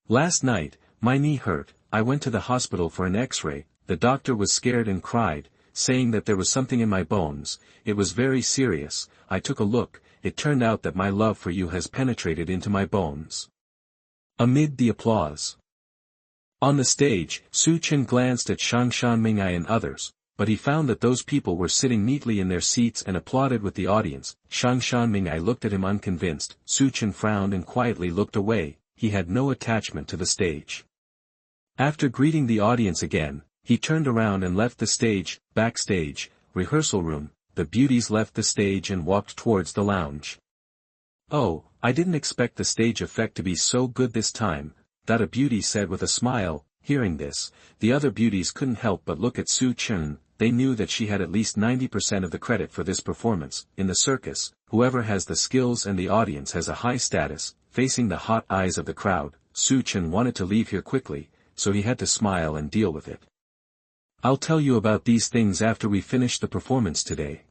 Last night, my knee hurt. I went to the hospital for an X-ray. The doctor was scared and cried, saying that there was something in my bones. It was very serious. I took a look. It turned out that my love for you has penetrated into my bones. Amid the applause. On the stage, Su Chen glanced at Shangshan Mingai and others, but he found that those people were sitting neatly in their seats and applauded with the audience. Shangshan Mingai looked at him unconvinced. Su Chen frowned and quietly looked away. He had no attachment to the stage. After greeting the audience again, he turned around and left the stage. Backstage, rehearsal room, the beauties left the stage and walked towards the lounge. Oh, I didn't expect the stage effect to be so good this time, that a beauty said with a smile. Hearing this, the other beauties couldn't help but look at Su Chen. They knew that she had at least 90% of the credit for this performance. In the circus, whoever has the skills and the audience has a high status. Facing the hot eyes of the crowd, Su Chen wanted to leave here quickly, so he had to smile and deal with it. I'll tell you about these things after we finish the performance today.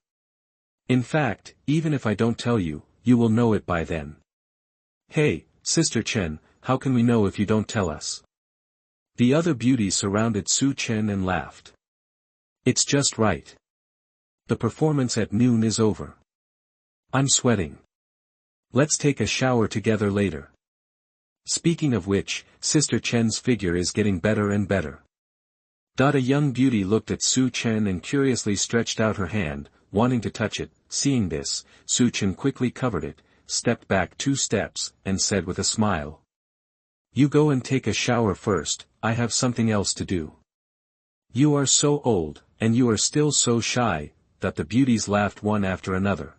In fact, even if I don't tell you, you will know it by then. Hey, Sister Chen, how can we know if you don't tell us? The other beauties surrounded Su Chen and laughed. It's just right. The performance at noon is over. I'm sweating. Let's take a shower together later. Speaking of which, Sister Chen's figure is getting better and better. A young beauty looked at Su Chen and curiously stretched out her hand, wanting to touch it. Seeing this, Su Chen quickly covered it, stepped back 2 steps, and said with a smile. You go and take a shower first, I have something else to do. You are so old, and you are still so shy. The beauties laughed one after another.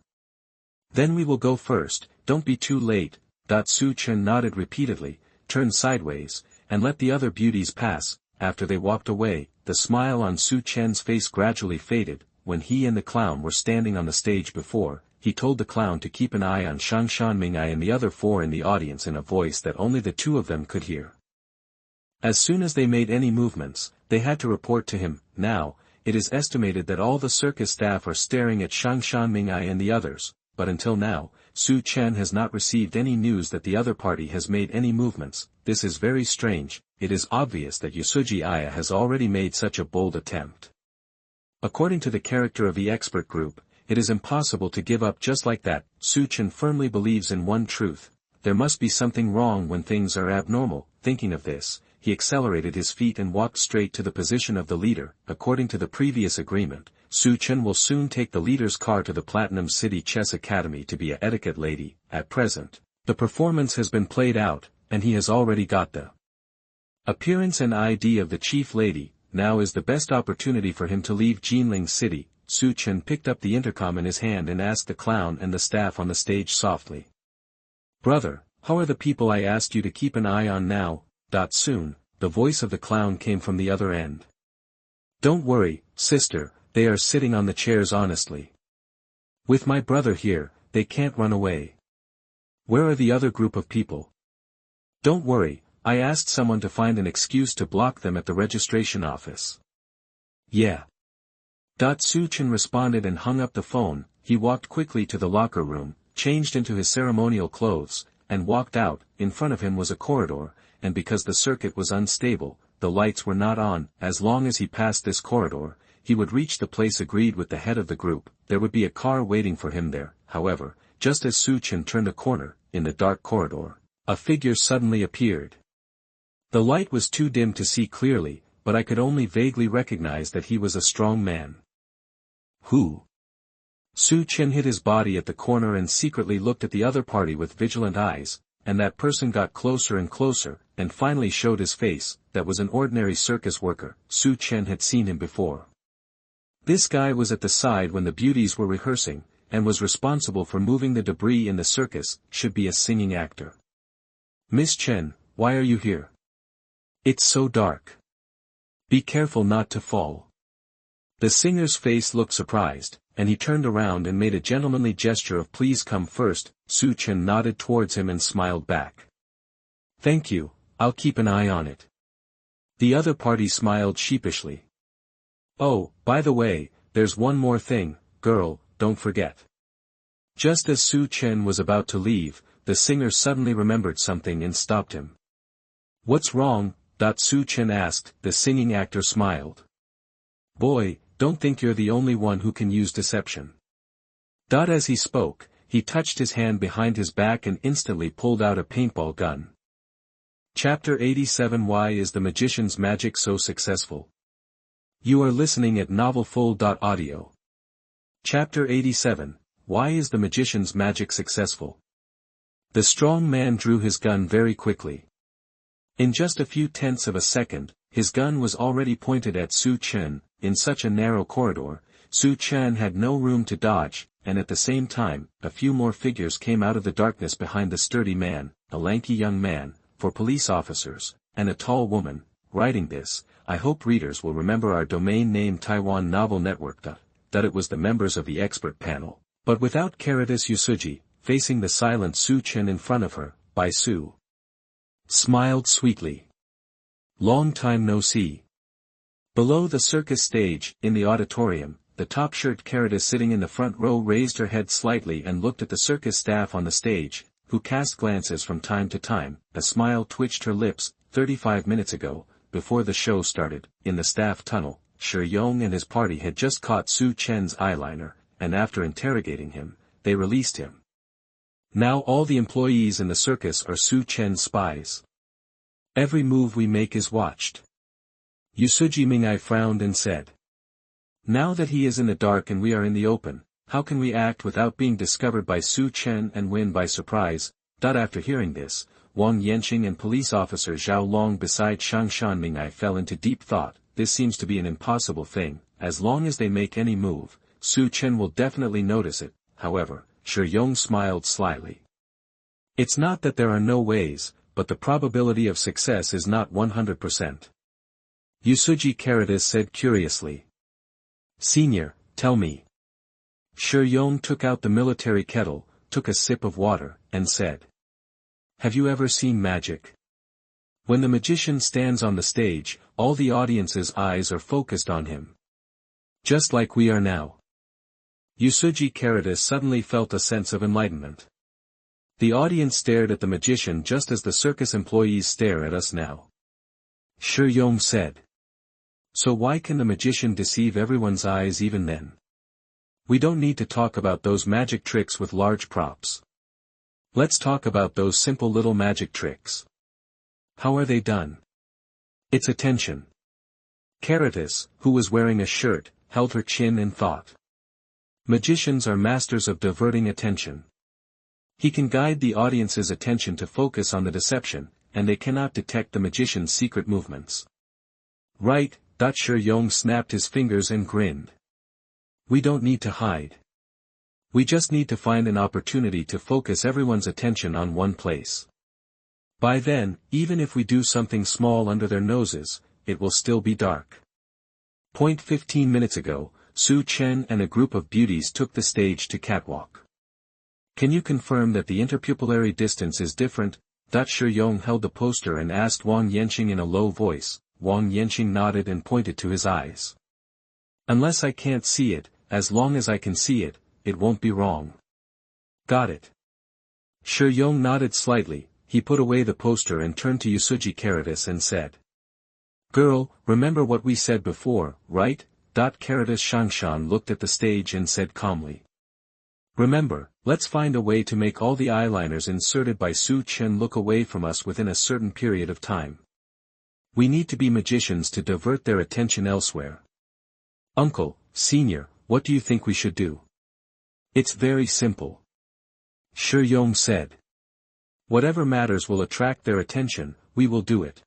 Then we will go first, don't be too late. Su Chen nodded repeatedly, turned sideways, and let the other beauties pass. After they walked away, the smile on Su Chen's face gradually faded. When he and the clown were standing on the stage before, he told the clown to keep an eye on Shangshan Mingai and the other 4 in the audience in a voice that only the 2 of them could hear. As soon as they made any movements, they had to report to him. Now, it is estimated that all the circus staff are staring at Shangshan Mingai and the others, but until now, Su Chen has not received any news that the other party has made any movements. This is very strange. It is obvious that Uesugi Aki has already made such a bold attempt. According to the character of the expert group, it is impossible to give up just like that. Su Chen firmly believes in one truth. There must be something wrong when things are abnormal. Thinking of this, he accelerated his feet and walked straight to the position of the leader. According to the previous agreement, Su Chen will soon take the leader's car to the Platinum City Chess Academy to be a etiquette lady. At present, the performance has been played out, and he has already got the appearance and ID of the chief lady. Now is the best opportunity for him to leave Jinling City. Su Chen picked up the intercom in his hand and asked the clown and the staff on the stage softly. Brother, how are the people I asked you to keep an eye on now? Soon, the voice of the clown came from the other end. Don't worry, sister, they are sitting on the chairs honestly. With my brother here, they can't run away. Where are the other group of people? Don't worry, I asked someone to find an excuse to block them at the registration office. Yeah. Su Chen responded and hung up the phone. He walked quickly to the locker room, changed into his ceremonial clothes, and walked out. In front of him was a corridor, and because the circuit was unstable, the lights were not on. As long as he passed this corridor, he would reach the place agreed with the head of the group. There would be a car waiting for him there. However, just as Su Chen turned a corner, in the dark corridor, a figure suddenly appeared. The light was too dim to see clearly, but I could only vaguely recognize that he was a strong man. Who? Su Chen hid his body at the corner and secretly looked at the other party with vigilant eyes, and that person got closer and closer, and finally showed his face. That was an ordinary circus worker. Su Chen had seen him before. This guy was at the side when the beauties were rehearsing, and was responsible for moving the debris in the circus, should be a singing actor. Miss Chen, why are you here? It's so dark. Be careful not to fall. The singer's face looked surprised, and he turned around and made a gentlemanly gesture of please come first. Su Chen nodded towards him and smiled back. Thank you, I'll keep an eye on it. The other party smiled sheepishly. Oh, by the way, there's one more thing, girl, don't forget. Just as Su Chen was about to leave, the singer suddenly remembered something and stopped him. What's wrong? Su Chen asked. The singing actor smiled. Boy, don't think you're the only one who can use deception. As he spoke, he touched his hand behind his back and instantly pulled out a paintball gun. Chapter 87 Why is the magician's magic so successful? You are listening at novelfull.audio. Chapter 87 Why is the magician's magic successful? The strong man drew his gun very quickly. In just a few tenths of a second, his gun was already pointed at Su Chen. In such a narrow corridor, Su Chen had no room to dodge, and at the same time, a few more figures came out of the darkness behind the sturdy man, a lanky young man, for police officers, and a tall woman. Writing this, I hope readers will remember our domain name Taiwan Novel Network. That it was the members of the expert panel, but without Caritas Uesugi, facing the silent Su Chen in front of her, Bai Su smiled sweetly. Long time no see. Below the circus stage, in the auditorium, the top-shirt Caritas sitting in the front row raised her head slightly and looked at the circus staff on the stage, who cast glances from time to time. A smile twitched her lips. 35 minutes ago, before the show started, in the staff tunnel, Shi Yong and his party had just caught Su Chen's eyeliner, and after interrogating him, they released him. Now all the employees in the circus are Su Chen's spies. Every move we make is watched. Uesugi Mingai frowned and said. Now that he is in the dark and we are in the open, how can we act without being discovered by Su Chen and win by surprise? After hearing this, Wang Yanqing and police officer Zhao Long beside Shangshan Mingai fell into deep thought. This seems to be an impossible thing. As long as they make any move, Su Chen will definitely notice it. However, Shi Yong smiled slyly. It's not that there are no ways, but the probability of success is not 100%. Uesugi Caritas said curiously. Senior, tell me. Shi Yong took out the military kettle, took a sip of water, and said. Have you ever seen magic? When the magician stands on the stage, all the audience's eyes are focused on him. Just like we are now. Uesugi Caritas suddenly felt a sense of enlightenment. The audience stared at the magician just as the circus employees stare at us now. Shi Yong said. So why can the magician deceive everyone's eyes even then? We don't need to talk about those magic tricks with large props. Let's talk about those simple little magic tricks. How are they done? It's attention. Caritas, who was wearing a shirt, held her chin in thought. Magicians are masters of diverting attention. He can guide the audience's attention to focus on the deception, and they cannot detect the magician's secret movements. Right, Shi Yong snapped his fingers and grinned. We don't need to hide. We just need to find an opportunity to focus everyone's attention on one place. By then, even if we do something small under their noses, it will still be dark. 15 minutes ago, Su Chen and a group of beauties took the stage to catwalk. Can you confirm that the interpupillary distance is different? Shi Yong held the poster and asked Wang Yanqing in a low voice. Wang Yanqing nodded and pointed to his eyes. Unless I can't see it, as long as I can see it, it won't be wrong. Got it. Shi Yong nodded slightly. He put away the poster and turned to Uesugi Caritas and said. Girl, remember what we said before, right? Caritas Shangshan looked at the stage and said calmly. Remember, let's find a way to make all the eyeliners inserted by Su Chen look away from us within a certain period of time. We need to be magicians to divert their attention elsewhere. Uncle, Senior, what do you think we should do? It's very simple. Shi Yong said. Whatever matters will attract their attention, we will do it.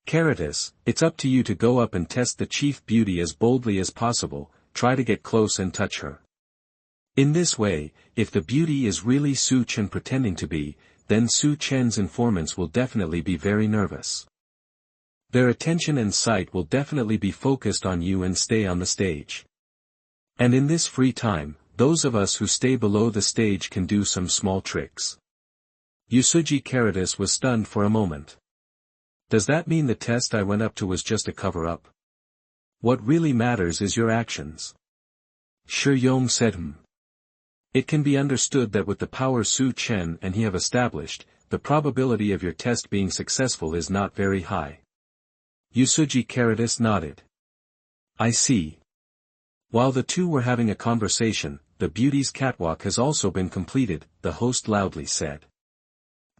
Caritas, it's up to you to go up and test the chief beauty as boldly as possible, try to get close and touch her. In this way, if the beauty is really Su Chen pretending to be, then Su Chen's informants will definitely be very nervous. Their attention and sight will definitely be focused on you and stay on the stage. And in this free time, those of us who stay below the stage can do some small tricks. Uesugi Aki was stunned for a moment. Does that mean the test I went up to was just a cover-up? What really matters is your actions. Shi Yong said It can be understood that with the power Su Chen and he have established, the probability of your test being successful is not very high. Uesugi Aki nodded. I see. While the two were having a conversation, the beauty's catwalk has also been completed, the host loudly said.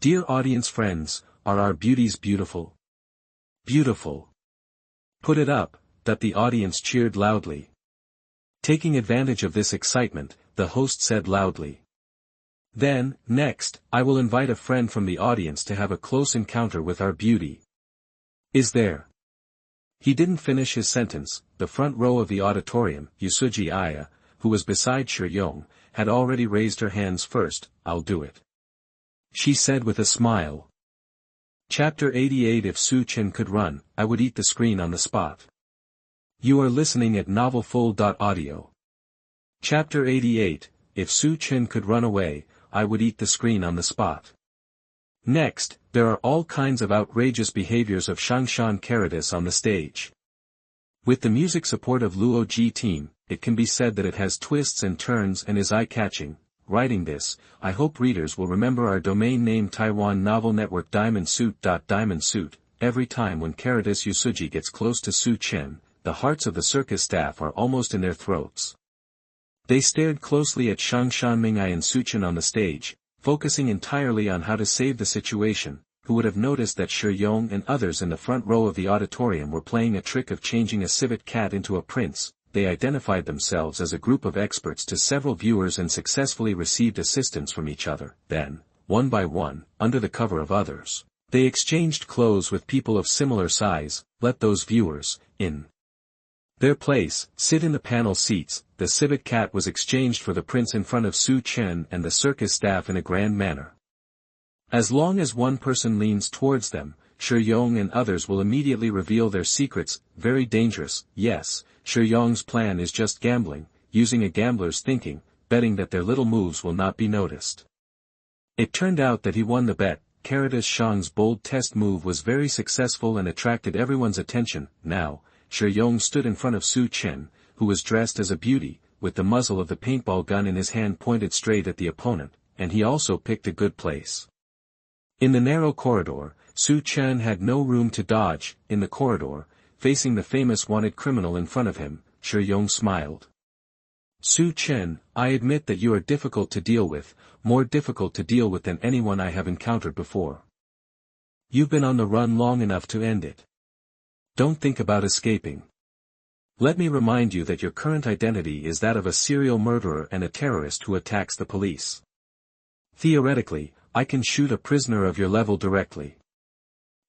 Dear audience friends, are our beauties beautiful? Beautiful. Put it up, that the audience cheered loudly. Taking advantage of this excitement, the host said loudly. Then, next, I will invite a friend from the audience to have a close encounter with our beauty. Is there? He didn't finish his sentence. The front row of the auditorium, Uesugi Aki, who was beside Shi Yong, had already raised her hands first. I'll do it. She said with a smile. Chapter 88 If Su Chen could run, I would eat the screen on the spot. You are listening at novelfull.audio. Chapter 88, If Su Chen could run away, I would eat the screen on the spot. Next, there are all kinds of outrageous behaviors of Shangshan Caritas on the stage. With the music support of Luo Ji team, it can be said that it has twists and turns and is eye-catching. Writing this, I hope readers will remember our domain name Taiwan Novel Network Diamond Suit. Every time when Caritas Uesugi gets close to Su Chen, the hearts of the circus staff are almost in their throats. They stared closely at Shangshan Mingai and Su Chen on the stage, focusing entirely on how to save the situation. Who would have noticed that Shi Yong and others in the front row of the auditorium were playing a trick of changing a civet cat into a prince? They identified themselves as a group of experts to several viewers and successfully received assistance from each other. Then, one by one, under the cover of others, they exchanged clothes with people of similar size. Let those viewers, in their place, sit in the panel seats. The civet cat was exchanged for the prince in front of Su Chen and the circus staff in a grand manner. As long as one person leans towards them, Shi Yong and others will immediately reveal their secrets. Very dangerous. Yes, Shi Yong's plan is just gambling, using a gambler's thinking, betting that their little moves will not be noticed. It turned out that he won the bet. Caritas Shang's bold test move was very successful and attracted everyone's attention. Now, Shi Yong stood in front of Su Chen, who was dressed as a beauty, with the muzzle of the paintball gun in his hand pointed straight at the opponent, and he also picked a good place. In the narrow corridor, Su Chen had no room to dodge. In the corridor, facing the famous wanted criminal in front of him, Shi Yong smiled. Su Chen, I admit that you are difficult to deal with, more difficult to deal with than anyone I have encountered before. You've been on the run long enough to end it. Don't think about escaping. Let me remind you that your current identity is that of a serial murderer and a terrorist who attacks the police. Theoretically, I can shoot a prisoner of your level directly.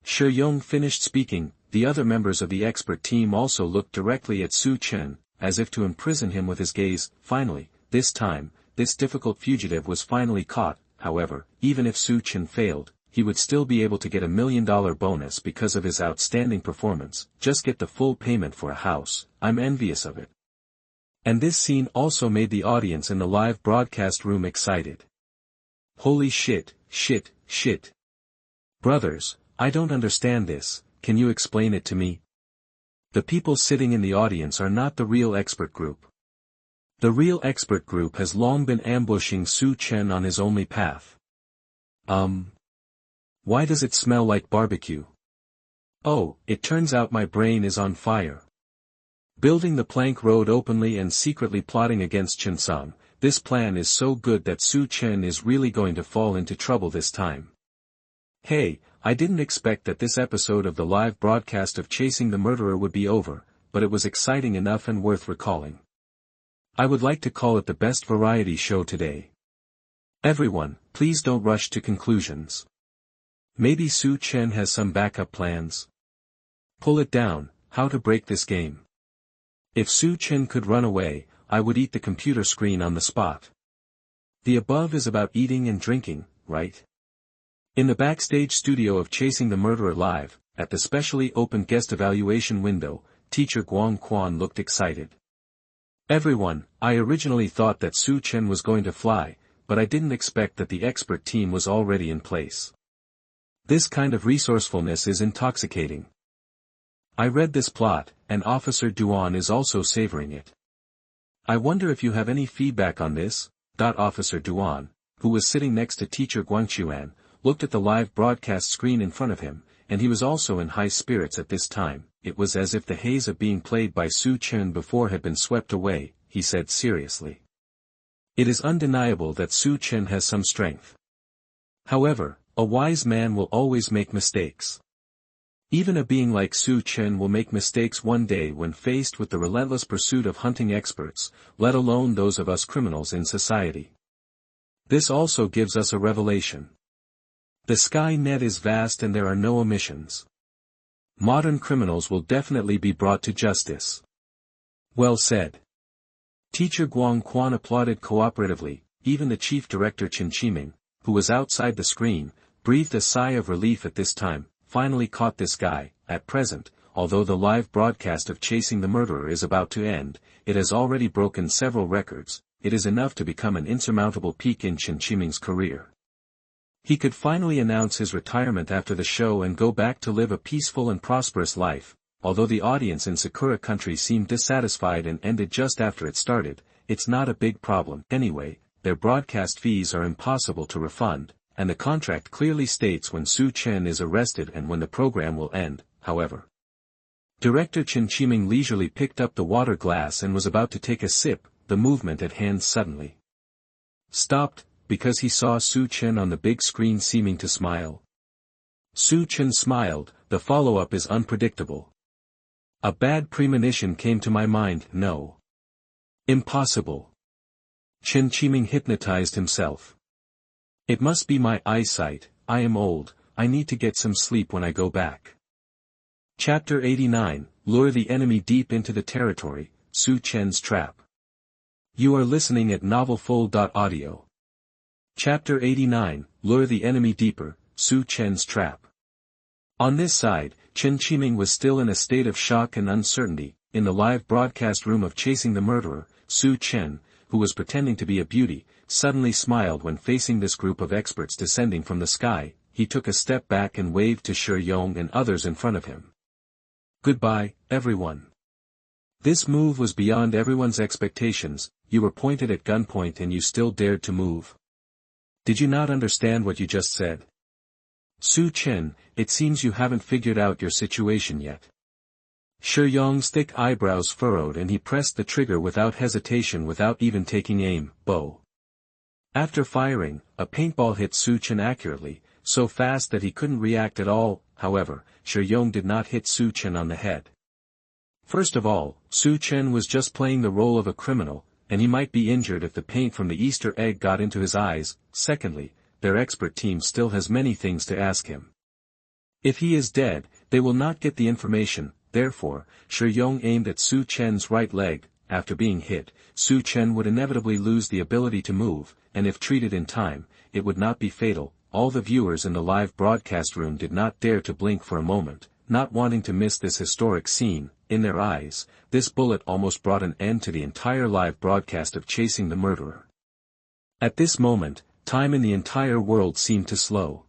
Shi Yong finished speaking. The other members of the expert team also looked directly at Su Chen, as if to imprison him with his gaze. Finally, this time, this difficult fugitive was finally caught. However, even if Su Chen failed, he would still be able to get $1 million bonus because of his outstanding performance. Just get the full payment for a house. I'm envious of it. And this scene also made the audience in the live broadcast room excited. Holy shit, shit, shit. Brothers, I don't understand this, can you explain it to me? The people sitting in the audience are not the real expert group. The real expert group has long been ambushing Su Chen on his only path. Why does it smell like barbecue? Oh, it turns out my brain is on fire. Building the plank road openly and secretly plotting against Chinsang, this plan is so good that Su Chen is really going to fall into trouble this time. Hey, I didn't expect that this episode of the live broadcast of Chasing the Murderer would be over, but it was exciting enough and worth recalling. I would like to call it the best variety show today. Everyone, please don't rush to conclusions. Maybe Su Chen has some backup plans. Pull it down, how to break this game. If Su Chen could run away, I would eat the computer screen on the spot. The above is about eating and drinking, right? In the backstage studio of Chasing the Murderer Live, at the specially opened guest evaluation window, teacher Guang Quan looked excited. Everyone, I originally thought that Su Chen was going to fly, but I didn't expect that the expert team was already in place. This kind of resourcefulness is intoxicating. I read this plot, and Officer Duan is also savoring it. I wonder if you have any feedback on this. Officer Duan, who was sitting next to teacher Guangquan, looked at the live broadcast screen in front of him, and he was also in high spirits at this time. It was as if the haze of being played by Su Chen before had been swept away, he said seriously. It is undeniable that Su Chen has some strength. However, a wise man will always make mistakes. Even a being like Su Chen will make mistakes one day when faced with the relentless pursuit of hunting experts, let alone those of us criminals in society. This also gives us a revelation. The sky net is vast and there are no omissions. Modern criminals will definitely be brought to justice. Well said. Teacher Guang Quan applauded cooperatively. Even the chief director Chen Qiming, who was outside the screen, breathed a sigh of relief at this time. Finally caught this guy. At present, although the live broadcast of Chasing the Murderer is about to end, it has already broken several records. It is enough to become an insurmountable peak in Chen Qiming's career. He could finally announce his retirement after the show and go back to live a peaceful and prosperous life. Although the audience in Sakura Country seemed dissatisfied and ended just after it started, it's not a big problem. Anyway, their broadcast fees are impossible to refund, and the contract clearly states when Su Chen is arrested and when the program will end. However, Director Chen Qiming leisurely picked up the water glass and was about to take a sip. The movement at hand suddenly stopped, because he saw Su Chen on the big screen seeming to smile. Su Chen smiled. The follow-up is unpredictable. A bad premonition came to my mind. No. Impossible. Chen Qiming hypnotized himself. It must be my eyesight. I am old. I need to get some sleep when I go back. Chapter 89, Lure the Enemy Deep into the Territory, Su Chen's Trap. You are listening at novelfull.audio. Chapter 89, Lure the Enemy Deeper, Su Chen's Trap. On this side, Chen Qiming was still in a state of shock and uncertainty. In the live broadcast room of Chasing the Murderer, Su Chen, who was pretending to be a beauty, suddenly smiled when facing this group of experts descending from the sky. He took a step back and waved to Shi Yong and others in front of him. Goodbye, everyone. This move was beyond everyone's expectations. You were pointed at gunpoint and you still dared to move. Did you not understand what you just said? Su Chen, it seems you haven't figured out your situation yet. Shi Yong's thick eyebrows furrowed and he pressed the trigger without hesitation without even taking aim. Bow. After firing, a paintball hit Su Chen accurately, so fast that he couldn't react at all. However, Shi Yong did not hit Su Chen on the head. First of all, Su Chen was just playing the role of a criminal, and he might be injured if the paint from the Easter egg got into his eyes. Secondly, their expert team still has many things to ask him. If he is dead, they will not get the information. Therefore, Shi Yong aimed at Su Chen's right leg. After being hit, Su Chen would inevitably lose the ability to move, and if treated in time, it would not be fatal. All the viewers in the live broadcast room did not dare to blink for a moment, not wanting to miss this historic scene. In their eyes, this bullet almost brought an end to the entire live broadcast of Chasing the Murderer. At this moment, time in the entire world seemed to slow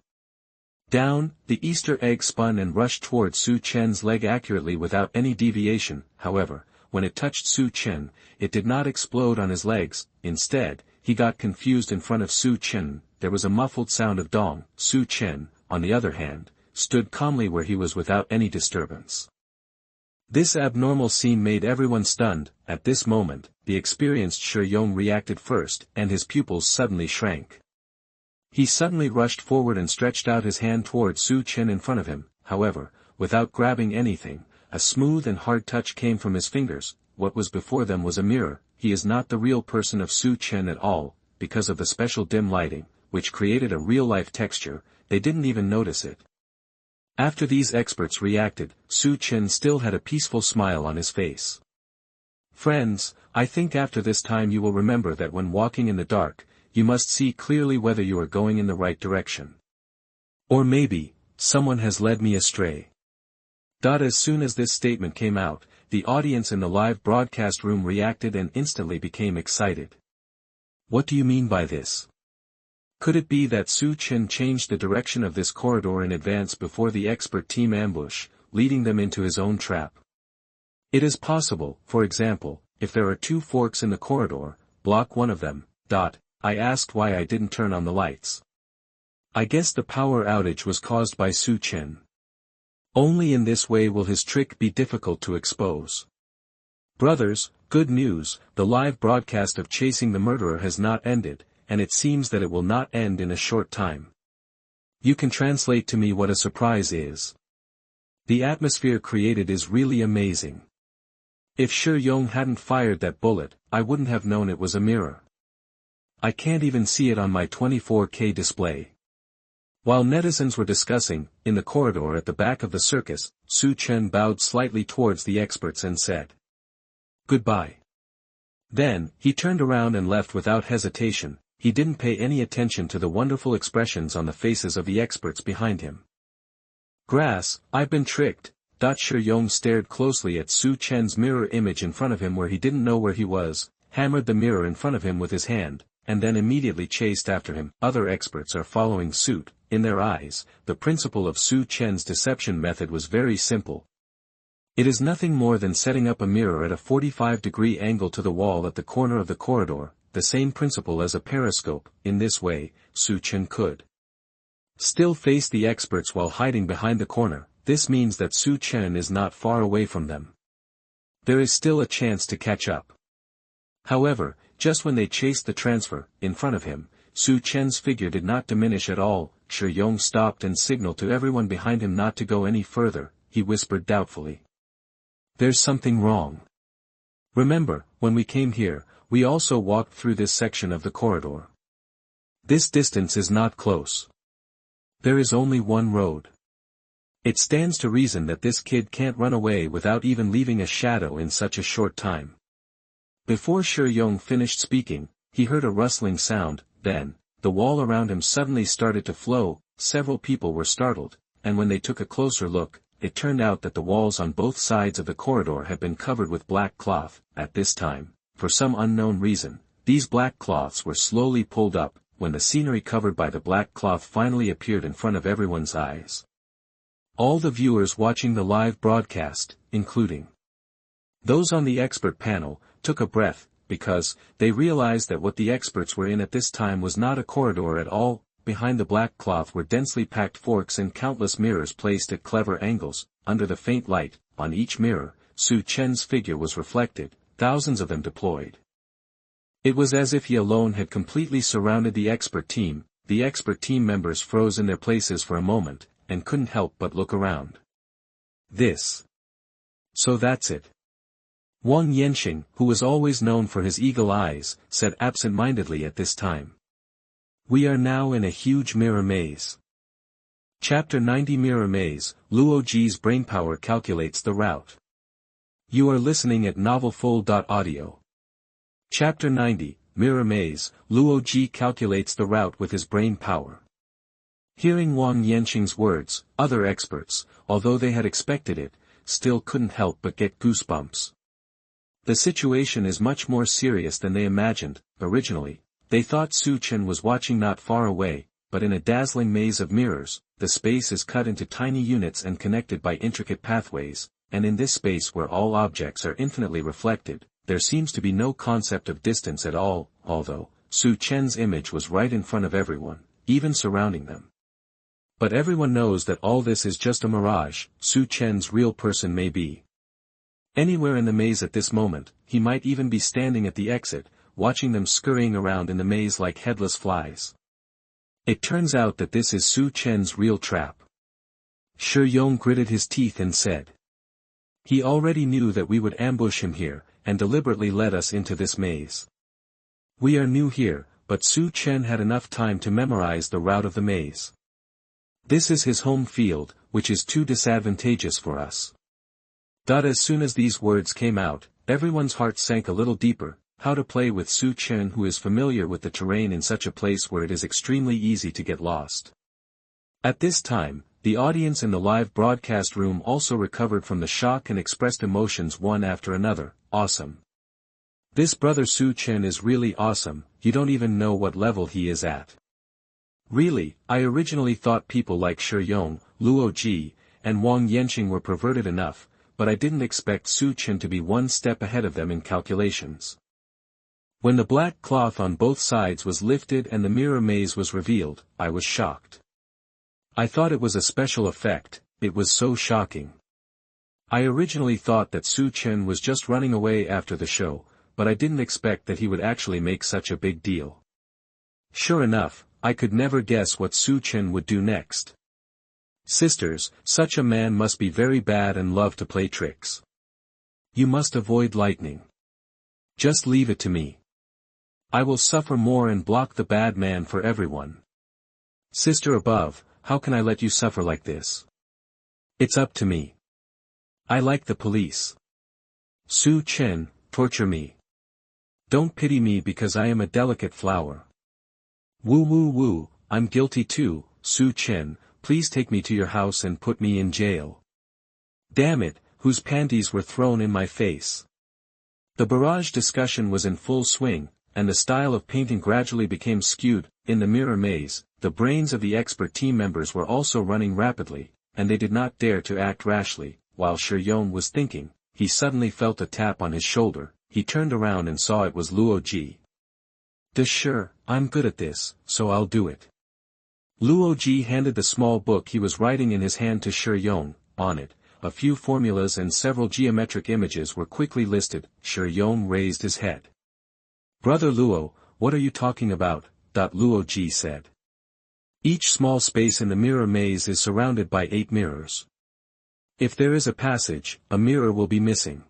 down. The Easter egg spun and rushed toward Su Chen's leg accurately without any deviation. However, when it touched Su Chen, it did not explode on his legs. Instead, he got confused in front of Su Chen. There was a muffled sound of dong. Su Chen, on the other hand, stood calmly where he was without any disturbance. This abnormal scene made everyone stunned. At this moment, the experienced Shi Yong reacted first, and his pupils suddenly shrank. He suddenly rushed forward and stretched out his hand toward Su Chen in front of him. However, without grabbing anything, a smooth and hard touch came from his fingers. What was before them was a mirror. He is not the real person of Su Chen at all. Because of the special dim lighting, which created a real-life texture, they didn't even notice it. After these experts reacted, Su Chen still had a peaceful smile on his face. Friends, I think after this time you will remember that when walking in the dark, you must see clearly whether you are going in the right direction. Or maybe, someone has led me astray. As soon as this statement came out, the audience in the live broadcast room reacted and instantly became excited. What do you mean by this? Could it be that Su Chen changed the direction of this corridor in advance before the expert team ambush, leading them into his own trap? It is possible, for example, if there are 2 forks in the corridor, block one of them. I asked why I didn't turn on the lights. I guess the power outage was caused by Su Chen. Only in this way will his trick be difficult to expose. Brothers, good news, the live broadcast of chasing the murderer has not ended, and it seems that it will not end in a short time. You can translate to me what a surprise is. The atmosphere created is really amazing. If Shi Yong hadn't fired that bullet, I wouldn't have known it was a mirror. I can't even see it on my 24K display. While netizens were discussing, in the corridor at the back of the circus, Su Chen bowed slightly towards the experts and said, "Goodbye." Then, he turned around and left without hesitation. He didn't pay any attention to the wonderful expressions on the faces of the experts behind him. Grass, I've been tricked. Shi Yong stared closely at Su Chen's mirror image in front of him where he didn't know where he was, hammered the mirror in front of him with his hand, and then immediately chased after him. Other experts are following suit. In their eyes, the principle of Su Chen's deception method was very simple. It is nothing more than setting up a mirror at a 45-degree angle to the wall at the corner of the corridor, the same principle as a periscope. In this way, Su Chen could still face the experts while hiding behind the corner. This means that Su Chen is not far away from them. There is still a chance to catch up. However, just when they chased the transfer, in front of him, Su Chen's figure did not diminish at all. Shi Yong stopped and signaled to everyone behind him not to go any further. He whispered doubtfully, "There's something wrong. Remember, when we came here, we also walked through this section of the corridor. This distance is not close. There is only one road. It stands to reason that this kid can't run away without even leaving a shadow in such a short time." Before Shi Yong finished speaking, he heard a rustling sound. Then, the wall around him suddenly started to flow. Several people were startled, and when they took a closer look, it turned out that the walls on both sides of the corridor had been covered with black cloth. At this time, for some unknown reason, these black cloths were slowly pulled up. When the scenery covered by the black cloth finally appeared in front of everyone's eyes, all the viewers watching the live broadcast, including those on the expert panel, took a breath, because they realized that what the experts were in at this time was not a corridor at all. Behind the black cloth were densely packed forks and countless mirrors placed at clever angles. Under the faint light, on each mirror, Su Chen's figure was reflected, thousands of them deployed. It was as if he alone had completely surrounded the expert team. The expert team members froze in their places for a moment, and couldn't help but look around. So that's it. Wang Yanxing, who was always known for his eagle eyes, said absent-mindedly at this time. We are now in a huge mirror maze. Chapter 90 Mirror Maze, Luo Ji's brainpower calculates the route. You are listening at novelfull.audio. Chapter 90, Mirror Maze, Luo Ji calculates the route with his brain power. Hearing Wang Yanxing's words, other experts, although they had expected it, still couldn't help but get goosebumps. The situation is much more serious than they imagined. Originally, they thought Su Chen was watching not far away, but in a dazzling maze of mirrors. The space is cut into tiny units and connected by intricate pathways, and in this space where all objects are infinitely reflected, there seems to be no concept of distance at all, although Su Chen's image was right in front of everyone, even surrounding them. But everyone knows that all this is just a mirage. Su Chen's real person may be anywhere in the maze at this moment. He might even be standing at the exit, watching them scurrying around in the maze like headless flies. It turns out that this is Su Chen's real trap. Shi Yong gritted his teeth and said. He already knew that we would ambush him here, and deliberately led us into this maze. We are new here, but Su Chen had enough time to memorize the route of the maze. This is his home field, which is too disadvantageous for us. As soon as these words came out, everyone's heart sank a little deeper. How to play with Su Chen, who is familiar with the terrain in such a place where it is extremely easy to get lost. At this time, the audience in the live broadcast room also recovered from the shock and expressed emotions one after another. Awesome. This brother Su Chen is really awesome, you don't even know what level he is at. Really, I originally thought people like Shi Yong, Luo Ji, and Wang Yanqing were perverted enough, but I didn't expect Su Chen to be one step ahead of them in calculations. When the black cloth on both sides was lifted and the mirror maze was revealed, I was shocked. I thought it was a special effect, it was so shocking. I originally thought that Su Chen was just running away after the show, but I didn't expect that he would actually make such a big deal. Sure enough, I could never guess what Su Chen would do next. Sisters, such a man must be very bad and love to play tricks. You must avoid lightning. Just leave it to me. I will suffer more and block the bad man for everyone. Sister above, how can I let you suffer like this? It's up to me. I like the police. Su Chen, torture me. Don't pity me because I am a delicate flower. Woo woo woo, I'm guilty too, Su Chen, please take me to your house and put me in jail. Damn it, whose panties were thrown in my face. The barrage discussion was in full swing, and the style of painting gradually became skewed. In the mirror maze, the brains of the expert team members were also running rapidly, and they did not dare to act rashly. While Shi Yong was thinking, he suddenly felt a tap on his shoulder. He turned around and saw it was Luo Ji. Sure, I'm good at this, so I'll do it. Luo Ji handed the small book he was writing in his hand to Shi Yong. On it, a few formulas and several geometric images were quickly listed. Shi Yong raised his head. Brother Luo, what are you talking about? Luo Ji said. Each small space in the mirror maze is surrounded by 8 mirrors. If there is a passage, a mirror will be missing.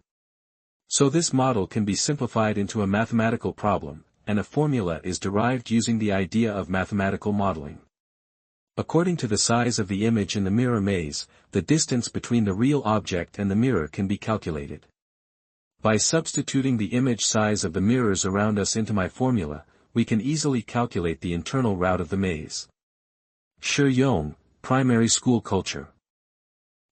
So this model can be simplified into a mathematical problem, and a formula is derived using the idea of mathematical modeling. According to the size of the image in the mirror maze, the distance between the real object and the mirror can be calculated. By substituting the image size of the mirrors around us into my formula, we can easily calculate the internal route of the maze. Shi Yong, Primary School Culture.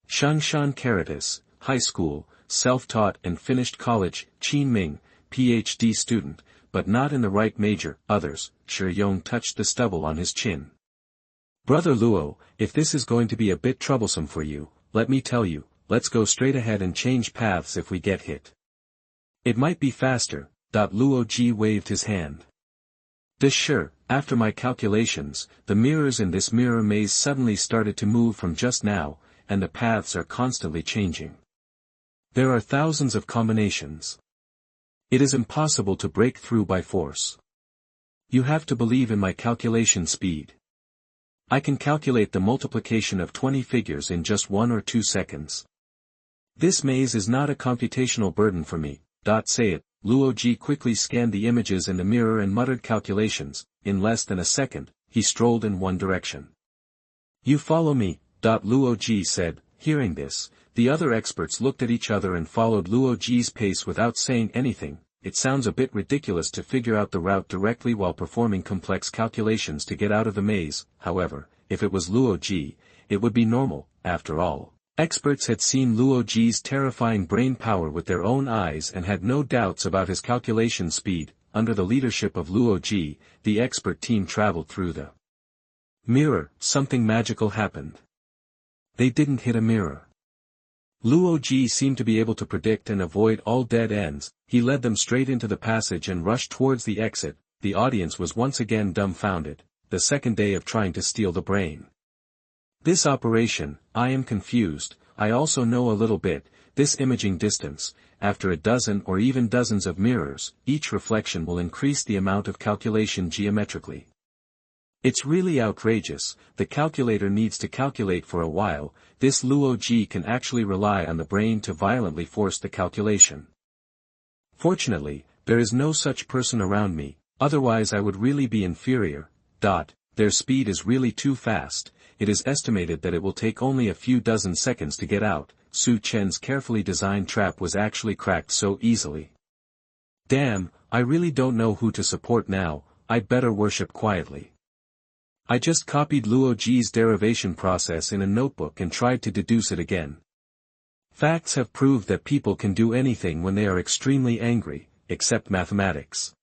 Shangshan Caritas, High School, Self-Taught and Finished College. Qin Ming, PhD student, but not in the right major. Others. Shi Yong touched the stubble on his chin. Brother Luo, if this is going to be a bit troublesome for you, let me tell you, let's go straight ahead and change paths if we get hit. It might be faster. Luo Ji waved his hand. Sure, after my calculations, the mirrors in this mirror maze suddenly started to move from just now, and the paths are constantly changing. There are thousands of combinations. It is impossible to break through by force. You have to believe in my calculation speed. I can calculate the multiplication of 20 figures in just 1 or 2 seconds. This maze is not a computational burden for me. Say it. Luo Ji quickly scanned the images in the mirror and muttered calculations. In less than a second, he strolled in one direction. You follow me. Luo Ji said. Hearing this, the other experts looked at each other and followed Luo Ji's pace without saying anything. It sounds a bit ridiculous to figure out the route directly while performing complex calculations to get out of the maze. However, if it was Luo Ji, it would be normal. After all, experts had seen Luo Ji's terrifying brain power with their own eyes and had no doubts about his calculation speed. Under the leadership of Luo Ji, the expert team traveled through the mirror. Something magical happened. They didn't hit a mirror. Luo Ji seemed to be able to predict and avoid all dead ends. He led them straight into the passage and rushed towards the exit. The audience was once again dumbfounded. The second day of trying to steal the brain. This operation, I am confused. I also know a little bit. This imaging distance, after a dozen or even dozens of mirrors, each reflection will increase the amount of calculation geometrically. It's really outrageous. The calculator needs to calculate for a while. This Luo Ji can actually rely on the brain to violently force the calculation. Fortunately, there is no such person around me, otherwise I would really be inferior. Their speed is really too fast. It is estimated that it will take only a few dozen seconds to get out. Su Chen's carefully designed trap was actually cracked so easily. Damn, I really don't know who to support now, I'd better worship quietly. I just copied Luo Ji's derivation process in a notebook and tried to deduce it again. Facts have proved that people can do anything when they are extremely angry, except mathematics.